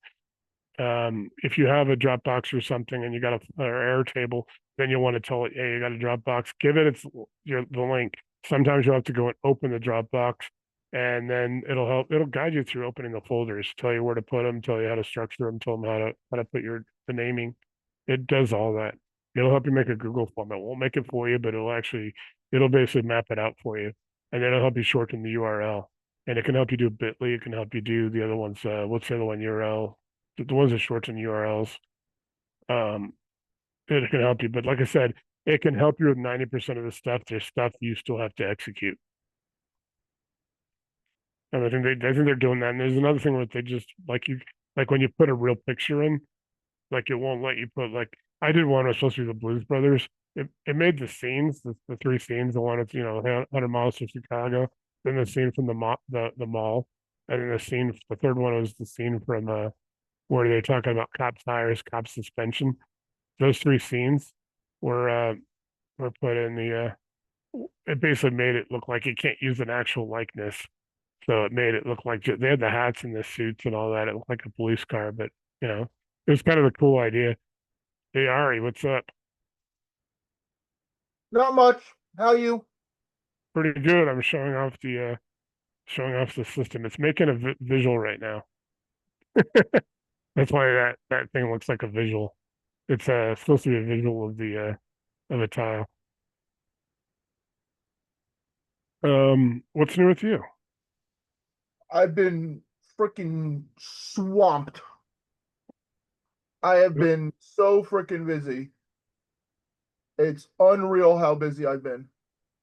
If you have a Dropbox or something and you got a Airtable, then you'll want to tell it, hey, you got a Dropbox. Give it the link. Sometimes you'll have to go and open the Dropbox, and then it'll guide you through opening the folders, tell you where to put them, tell you how to structure them, tell them how to put the naming. It does all that. It'll help you make a Google form. It won't make it for you, but it'll basically map it out for you, and then it'll help you shorten the URL. And it can help you do Bitly. It can help you do the other ones. What's the other one? URL. The ones that shorten URLs. It can help you, but like I said, it can help you with 90% of the stuff. There's stuff you still have to execute. And I think they're doing that. And there's another thing where they just like when you put a real picture in, like it won't let you put like I did one that was supposed to be the Blues Brothers. It made the scenes, the three scenes, the one that's 100 miles to Chicago, then the scene from the mall, and then the third one was the scene from where they're talking about cop tires, cop suspension. Those three scenes were put in the. It basically made it look like you can't use an actual likeness, so it made it look like they had the hats and the suits and all that. It looked like a police car, but it was kind of a cool idea. Hey Ari, what's up? Not much. How you? Pretty good. I'm showing off the system. It's making a visual right now. That's why that thing looks like a visual. It's supposed to be a visual of the tile. What's new with you? I've been freaking swamped. I have been so freaking busy. It's unreal how busy I've been.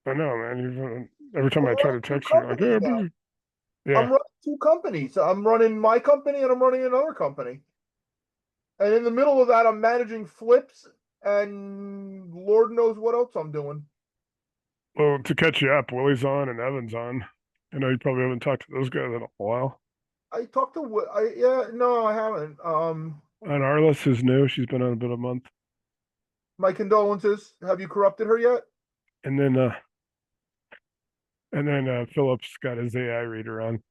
I know, man. Every time I I'm try to running two text you, you're like, yeah, companies now. busy. Yeah. I'm running two companies. I'm running my company and I'm running another company. And in the middle of that, I'm managing flips and Lord knows what else I'm doing. Well, to catch you up, Willie's on and Evan's on. I know you probably haven't talked to those guys in a while. I talked to yeah, no, I haven't. And Arliss is new. She's been on about a month. My condolences. Have you corrupted her yet? And then Philip's got his AI reader on.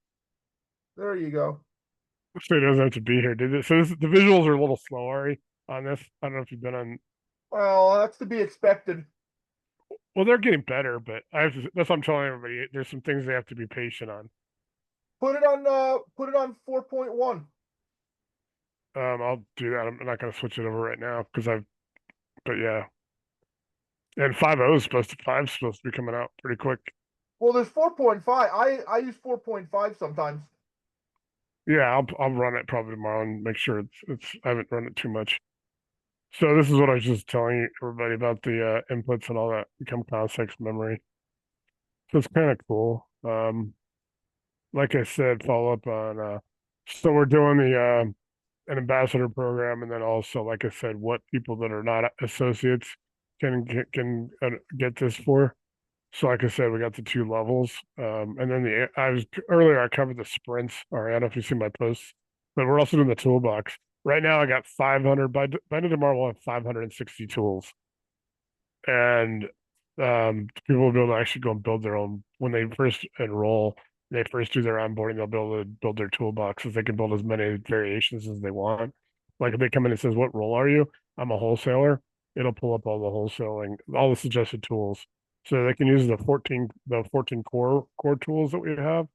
There you go. So he doesn't have to be here, did it? So the visuals are a little slow, Ari, on this. I don't know if you've been on. Well, that's to be expected. Well, they're getting better, but that's what I'm telling everybody. There's some things they have to be patient on. Put it on 4.1. I'll do that. I'm not going to switch it over right now but yeah. And 5.0 is supposed to be coming out pretty quick. Well, there's 4.5. I use 4.5 sometimes. Yeah, I'll run it probably tomorrow and make sure I haven't run it too much. So this is what I was just telling everybody about the inputs and all that become context memory. So it's kind of cool. Like I said, follow up on so we're doing the an ambassador program, and then also, like I said, what people that are not associates can get this for. So, like I said, we got the two levels, and then I covered the sprints. All right, I don't know if you see my posts, but we're also doing the toolbox. Right now, I got 500. By the tomorrow, we'll have 560 tools, and people will be able to actually go and build their own when they first enroll. They first do their onboarding, they'll be able to build their toolboxes. They can build as many variations as they want. Like if they come in and says, "What role are you?" I'm a wholesaler. It'll pull up all the wholesaling, all the suggested tools, so they can use the 14 core tools that we have,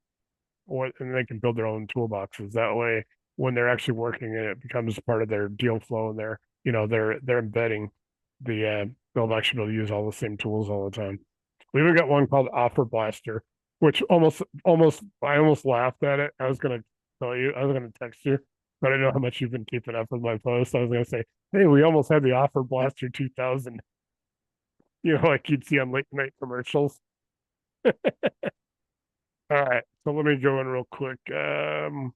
and they can build their own toolboxes. That way, when they're actually working it, it becomes part of their deal flow, and they're embedding they'll actually be able to use all the same tools all the time. We even got one called Offer Blaster, which I almost laughed at it. I was gonna text you, but I know how much you've been keeping up with my posts. I was gonna say, hey, we almost had the Offer Blaster 2000, like you'd see on late night commercials. All right, so let me go in real quick. So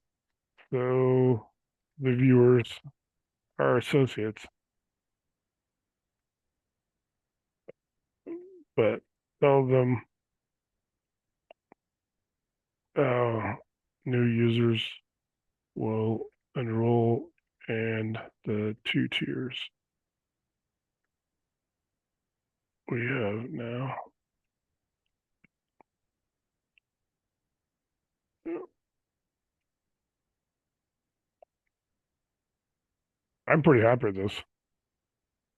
the viewers are associates, but tell them new users will enroll and the 2 tiers we have now. I'm pretty happy with this.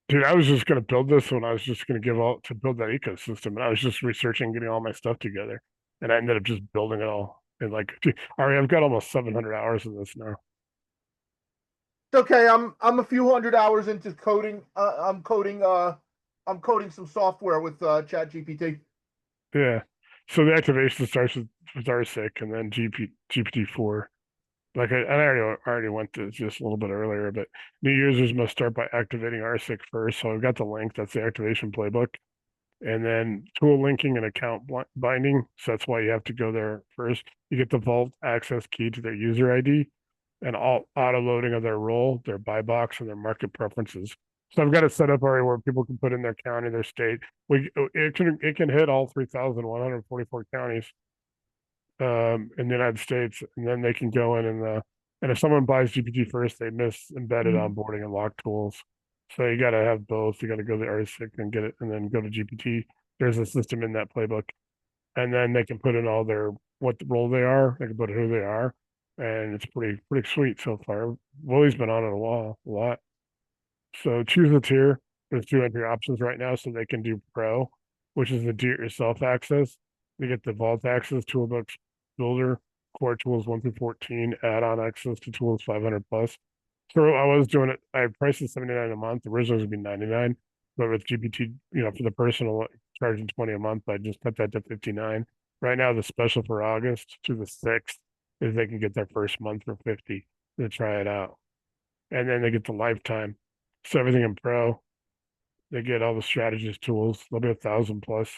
Dude, I was just gonna build this when I was just gonna give all to build that ecosystem, and I was just researching, getting all my stuff together, and I ended up just building it all. And like, I've got almost 700 hours of this now. It's okay. I'm a few hundred hours into coding. I'm coding some software with ChatGPT. Yeah. So the activation starts with RCIC and then GPT-4. Like I already went to this just a little bit earlier, but new users must start by activating RCIC first. So I've got the link. That's the activation playbook. And then tool linking and account binding. So that's why you have to go there first. You get the vault access key to their user ID and all auto loading of their role, their BuyBox, and their market preferences. So I've got it set up already where people can put in their county, their state. It can hit all 3,144 counties in the United States, and then they can go in and if someone buys GPT first, they miss embedded onboarding and lock tools. So you got to have both. You got to go to the RCIC and get it, and then go to GPT. There's a system in that playbook, and then they can put in all their what role they are. They can put who they are, and it's pretty sweet so far. Willie's been on it a lot. So choose a tier. There's 2 entry options right now, so they can do Pro, which is the do-it-yourself access. They get the Vault access, Toolbox Builder, Core Tools 1 through 14, add-on access to Tools 500 plus. So I was doing it. I priced it 79 a month. Originally it was going to be 99, but with GPT, for the personal charging 20 a month, I just cut that to 59. Right now, the special for August to the 6th is they can get their first month for 50 to try it out, and then they get the lifetime. So everything in Pro, they get all the strategist tools. They'll be 1,000 plus.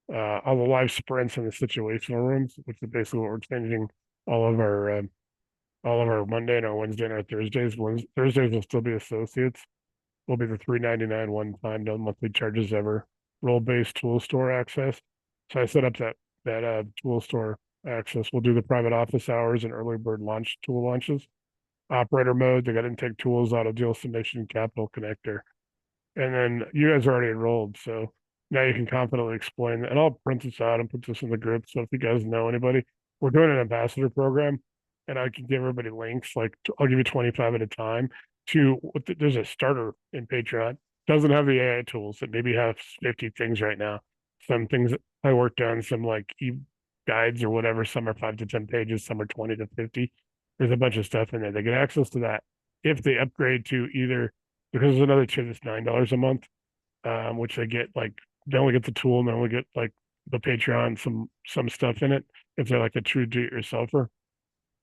All the live sprints and the situational rooms, which is basically what we're changing all of our Monday and our Wednesday and our Thursdays. Thursdays will still be associates. Will be the $3.99 one time, no monthly charges ever. Role based tool store access. So I set up that tool store access. We'll do the private office hours and early bird launch tool launches. Operator mode, they got intake tools, auto deal submission, capital connector. And then you guys are already enrolled, so now you can confidently explain. And I'll print this out and put this in the group. So if you guys know anybody, we're doing an ambassador program, and I can give everybody links. Like I'll give you 25 at a time. There's a starter in Patreon. Doesn't have the AI tools. It maybe has 50 things right now. Some things that I worked on, some like guides or whatever. Some are 5 to 10 pages. Some are 20 to 50. There's a bunch of stuff in there. They get access to that if they upgrade to either, because there's another tier that's $9 a month, which they get like they only get the tool and they only get like the Patreon, some stuff in it if they're like a true do-it-yourselfer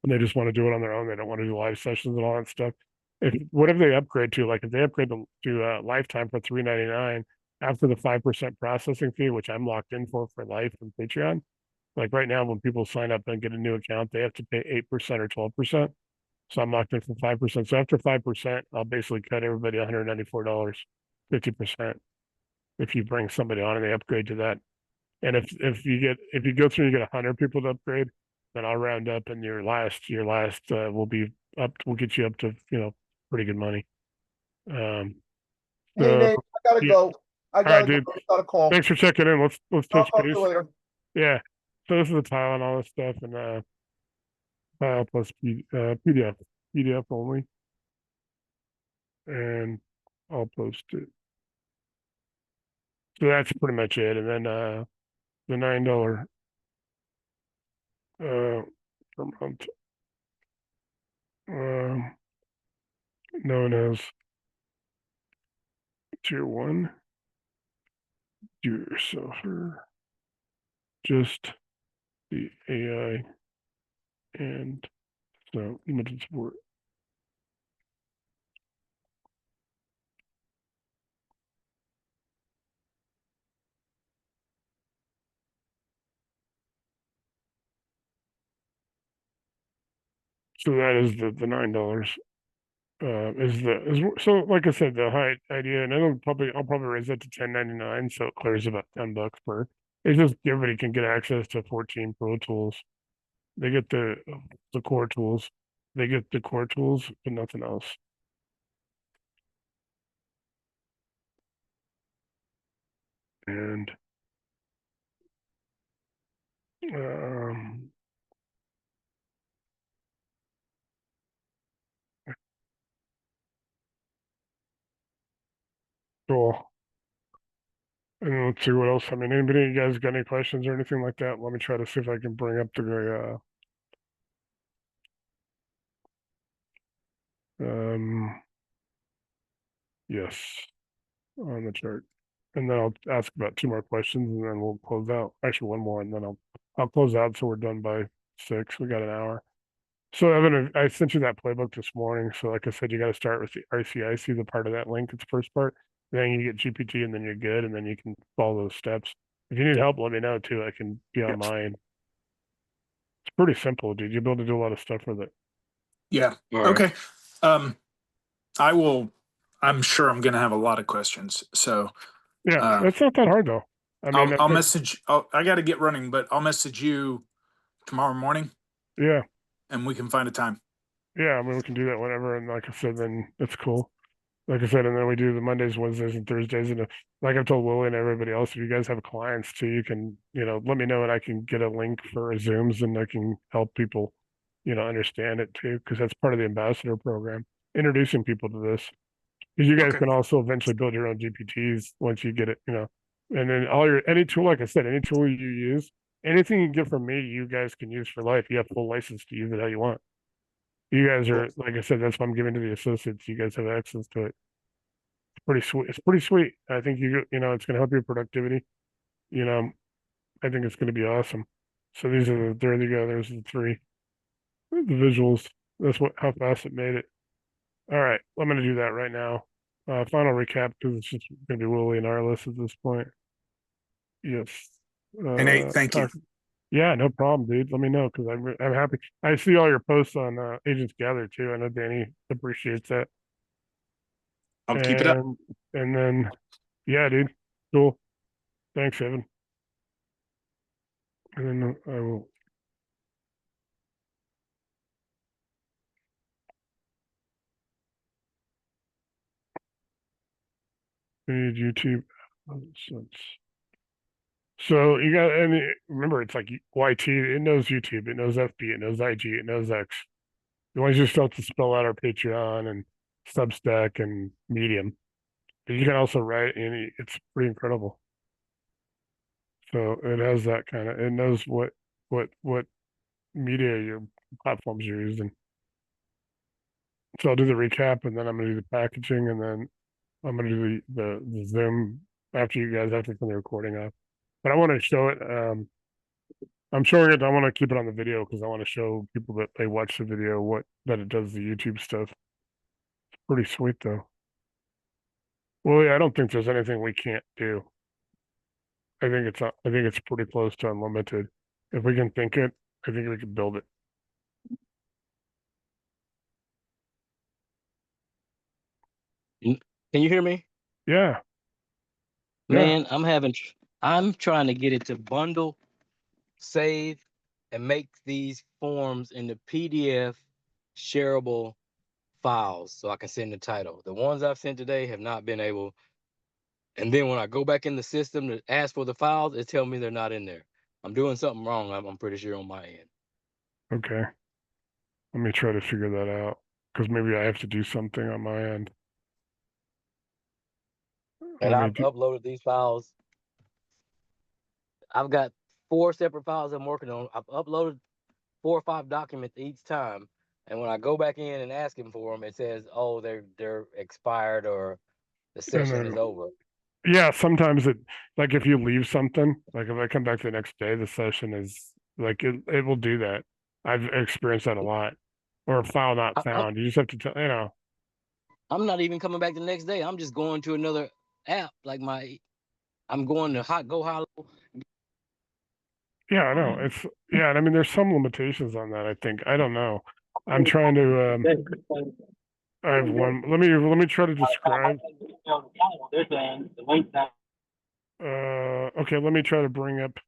and they just want to do it on their own. They don't want to do live sessions and all that stuff. If whatever they upgrade to, like if they upgrade to lifetime for $3.99 after the 5% processing fee, which I'm locked in for life from Patreon. Like right now, when people sign up and get a new account, they have to pay 8% or 12%. So I'm locked in for 5%. So after 5%, I'll basically cut everybody $194, 50% if you bring somebody on and they upgrade to that. And if you go through and you get 100 people to upgrade, then I'll round up and your last will be up. We'll get you up to pretty good money. Hey So Nate, I gotta yeah. go. I All right, gotta dude. go. I got a call. Thanks for checking in. Let's I'll touch talk to base. you later. Yeah. So this is the tile and all this stuff, and file plus PDF only, and I'll post it. So that's pretty much it. And then the $9 per month, um, known as Tier 1, do it yourself, or just the AI and so limited support. So that is the $9. So like I said, the high idea, and I'll probably raise that to $10.99, so it clears about $10 per. It's just everybody can get access to 14 Pro Tools. They get the core tools. They get the core tools, but nothing else. And cool. And let's see what else. I mean, anybody, you guys got any questions or anything like that? Let me try to see if I can bring up the yes, on the chart. And then I'll ask about 2 more questions and then we'll close out. Actually, 1 more and then I'll close out so we're done by 6. We got an hour. So Evan, I sent you that playbook this morning. So like I said, you got to start with the RCIC, the part of that link. It's the first part. Then you get GPT and then you're good. And then you can follow those steps. If you need help, let me know too. I can be on mine. It's pretty simple, dude. You'll be able to do a lot of stuff with it. Yeah. All right. Okay. I'm sure I'm going to have a lot of questions. So Yeah, it's not that hard though. I mean, I'll message. I got to get running, but I'll message you tomorrow morning. Yeah. And we can find a time. Yeah, I mean, we can do that whenever. And like I said, then that's cool. Like I said, and then we do the Mondays, Wednesdays, and Thursdays. And like I've told Willie and everybody else, if you guys have clients too, you can, let me know and I can get a link for Zooms and I can help people, understand it too, because that's part of the ambassador program, introducing people to this. Because you guys Okay. can also eventually build your own GPTs once you get it, and then any tool, like I said, any tool you use, anything you get from me, you guys can use for life. You have full license to use it how you want. You guys are, like I said, that's what I'm giving to the associates. You guys have access to it. It's pretty sweet. It's pretty sweet. I think it's going to help your productivity. I think it's going to be awesome. So there you go. There's the 3, the visuals. That's how fast it made it. All right, I'm going to do that right now. Final recap because it's just going to be Willie and Arliss at this point. Yes. And Nate, thank you. Yeah, no problem, dude. Let me know because I'm happy. I see all your posts on Agents Gather too. I know Danny appreciates that. I'll keep it up. And then, yeah, dude, cool. Thanks, Evan. And then I will. Need YouTube. So you got, and remember, it's like YT. It knows YouTube. It knows FB. It knows IG. It knows X. You want to just start to spell out our Patreon and Substack and Medium. But you can also write, and it's pretty incredible. So it has that kind of. It knows what media your platforms you're using. So I'll do the recap, and then I'm gonna do the packaging, and then I'm gonna do the Zoom after you guys turn the recording off. But I want to show it. I'm showing it. I want to keep it on the video because I want to show people that they watch the video that it does the YouTube stuff. It's pretty sweet though. Well, yeah, I don't think there's anything we can't do. I think it's pretty close to unlimited. If we can think it, I think we can build it. Can you hear me? Yeah. Man, I'm trying to get it to bundle, save, and make these forms into PDF shareable files so I can send the title. The ones I've sent today have not been able. And then when I go back in the system to ask for the files, it tells me they're not in there. I'm doing something wrong, I'm pretty sure, on my end. Okay. Let me try to figure that out because maybe I have to do something on my end. And I've uploaded these files. I've got 4 separate files I'm working on. I've uploaded 4 or 5 documents each time. And when I go back in and ask him for them, it says, oh, they're expired or the session is over. Yeah, sometimes like if you leave something, like if I come back the next day, the session is like it will do that. I've experienced that a lot. Or a file not found. You just have to tell, I'm not even coming back the next day. I'm just going to another app, like I'm going to Go Hollow. Yeah, I know. And I mean there's some limitations on that, I think. I don't know. I'm trying to, I have one, let me try to describe. Okay, let me try to bring up.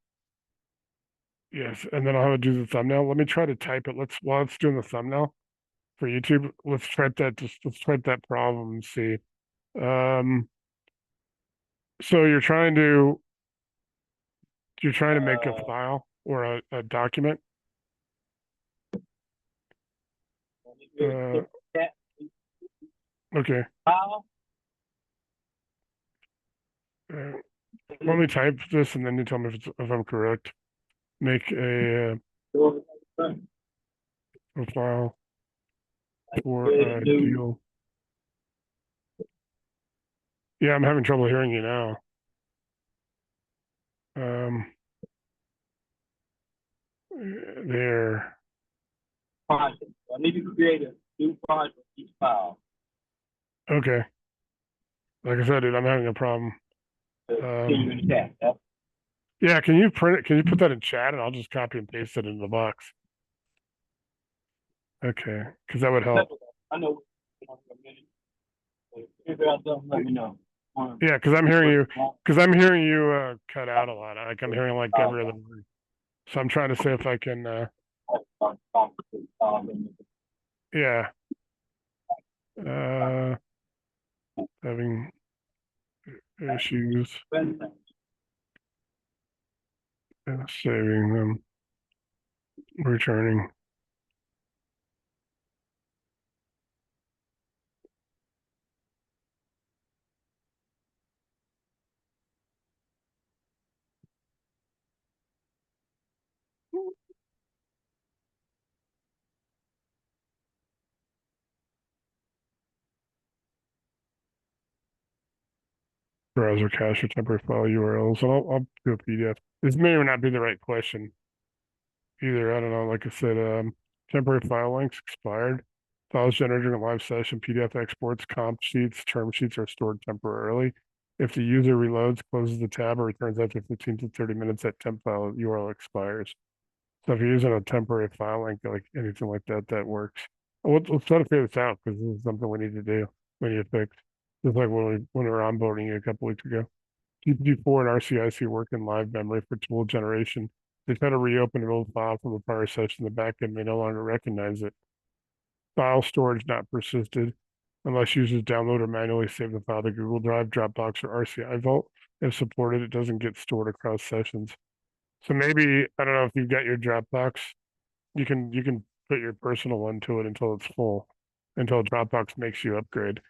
Yes, and then I'll have to do the thumbnail. Let me try to type it. While it's doing the thumbnail for YouTube, let's type that problem and see. So you're trying to make a file or a document. Okay. Let me type this and then you tell me if I'm correct. Make a file for a deal. Yeah, I'm having trouble hearing you now. There. I need to create a new project for each file. Okay. Like I said, dude, I'm having a problem. Can you in the chat? Yep. Yeah, can you print it? Can you put that in chat and I'll just copy and paste it into the box? Okay, because that would help. I know. Figure out something, let me know. Yeah, because I'm hearing you cut out a lot. Like I'm hearing like every other word. So I'm trying to see if I can yeah. Having issues saving them, returning. Browser cache or temporary file URLs. And I'll do a PDF. This may or not be the right question either. I don't know. Like I said, temporary file links expired. Files generated in a live session, PDF exports, comp sheets, term sheets are stored temporarily. If the user reloads, closes the tab, or returns after 15 to 30 minutes, that temp file URL expires. So if you're using a temporary file link, like anything like that, that works. Let's try to figure this out because this is something we need to do. We need to fix. Just like when we were onboarding you a couple weeks ago. GPT-4 and RCIC work in live memory for tool generation. They try to reopen an old file from a prior session. The backend may no longer recognize it. File storage not persisted unless users download or manually save the file to Google Drive, Dropbox, or RCI Vault. If supported, it doesn't get stored across sessions. So maybe, I don't know if you've got your Dropbox, you can put your personal one to it until it's full, until Dropbox makes you upgrade.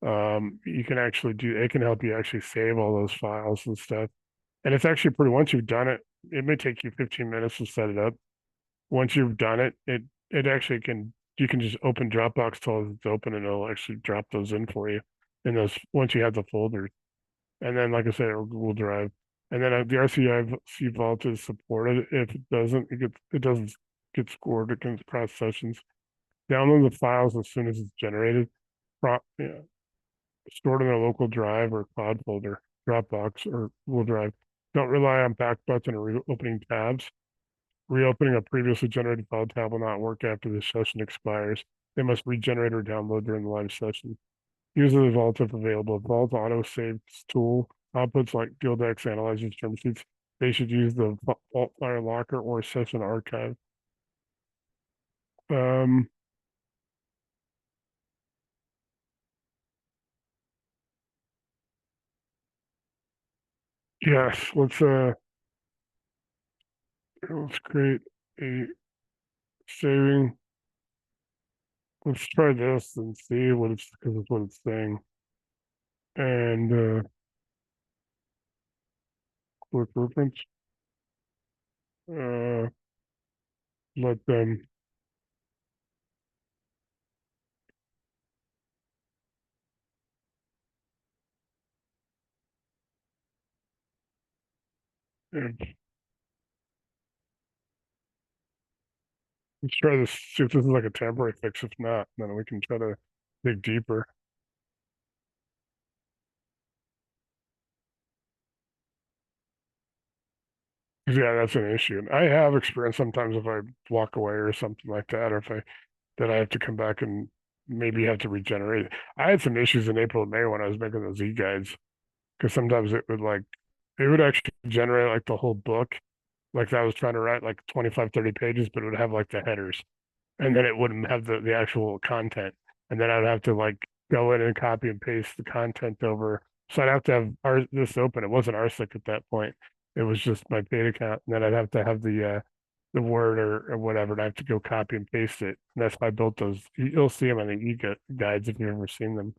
You can actually it can help you actually save all those files and stuff. And it's actually once you've done it, it may take you 15 minutes to set it up. Once you've done it, it actually you can just open Dropbox till it's open and it'll actually drop those in for you. And once you have the folders. And then, like I said, Google Drive. And then the RCIC Vault is supported. If it doesn't, it doesn't get scored against cross sessions. Download the files as soon as it's generated. Stored in a local drive or cloud folder, Dropbox or Google Drive. Don't rely on back button or reopening tabs. Reopening a previously generated file tab will not work after the session expires. They must regenerate or download during the live session. Use the Vault if available. Vault auto saves tool outputs like deal decks, analyzers, term sheets. They should use the Vault Fire Locker or Session Archive. Yes, let's create a saving. Let's try this and see what because it's what it's saying. And quick reference. Let them let's try this, see if this is like a temporary fix. If not, then we can try to dig deeper. Yeah, that's an issue. I have experience sometimes if I walk away or something like that, or if then I have to come back and maybe have to regenerate. I had some issues in April and May when I was making those e-guides, because sometimes it would actually generate like the whole book, like I was trying to write like 25, 30 pages, but it would have like the headers, and then it wouldn't have the actual content. And then I'd have to like go in and copy and paste the content over. So I'd have to have this open. It wasn't RCIC at that point. It was just my paid account. And then I'd have to have the word or whatever, and I have to go copy and paste it. And that's how I built those. You'll see them on the guides if you've ever seen them.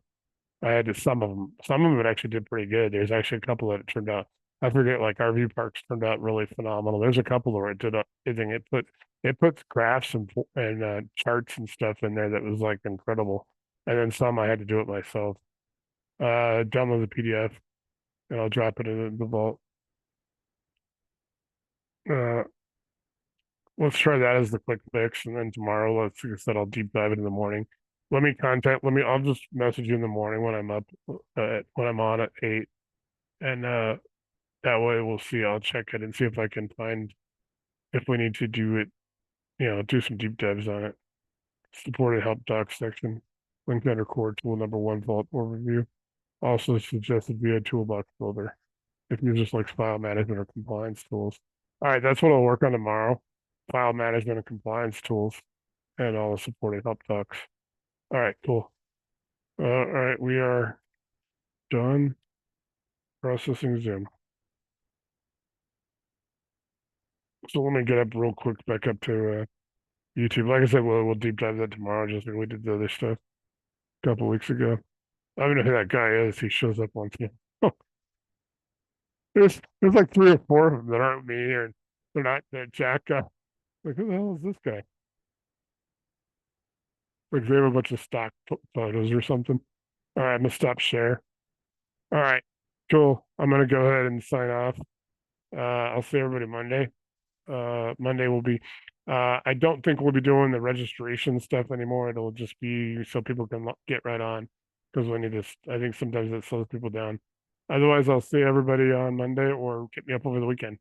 I had to, some of them. Some of them actually did pretty good. There's actually a couple that it turned out. I forget, like RV parks turned out really phenomenal. There's a couple where it did everything. It put graphs and charts and stuff in there that was like incredible. And then some I had to do it myself. Download the PDF and I'll drop it in the vault. Let's try that as the quick fix, and then tomorrow, like I said, I'll deep dive it in the morning. I'll just message you in the morning when I'm up, when I'm on at 8, and that way we'll see. I'll check it and see if I can find, if we need to do it, do some deep dives on it. Supported help docs section, link under core tool number 1 vault overview. Also suggested via Toolbox builder, if you just like file management or compliance tools. All right, that's what I'll work on tomorrow. File management and compliance tools, and all the supported help docs. All right, cool. All right, we are done processing Zoom. So let me get up real quick back up to YouTube. Like I said, we'll deep dive that tomorrow, just like we did the other stuff a couple weeks ago. I don't know who that guy is. He shows up once in a There's like 3 or 4 of them that aren't me, or they're not that Jack guy. Like, who the hell is this guy? Like, they have a bunch of stock photos or something. All right, I'm gonna stop share. All right, cool. I'm gonna go ahead and sign off. I'll see everybody Monday. Monday will be. I don't think we'll be doing the registration stuff anymore. It'll just be so people can get right on, because we need to. I think sometimes it slows people down. Otherwise, I'll see everybody on Monday, or get me up over the weekend.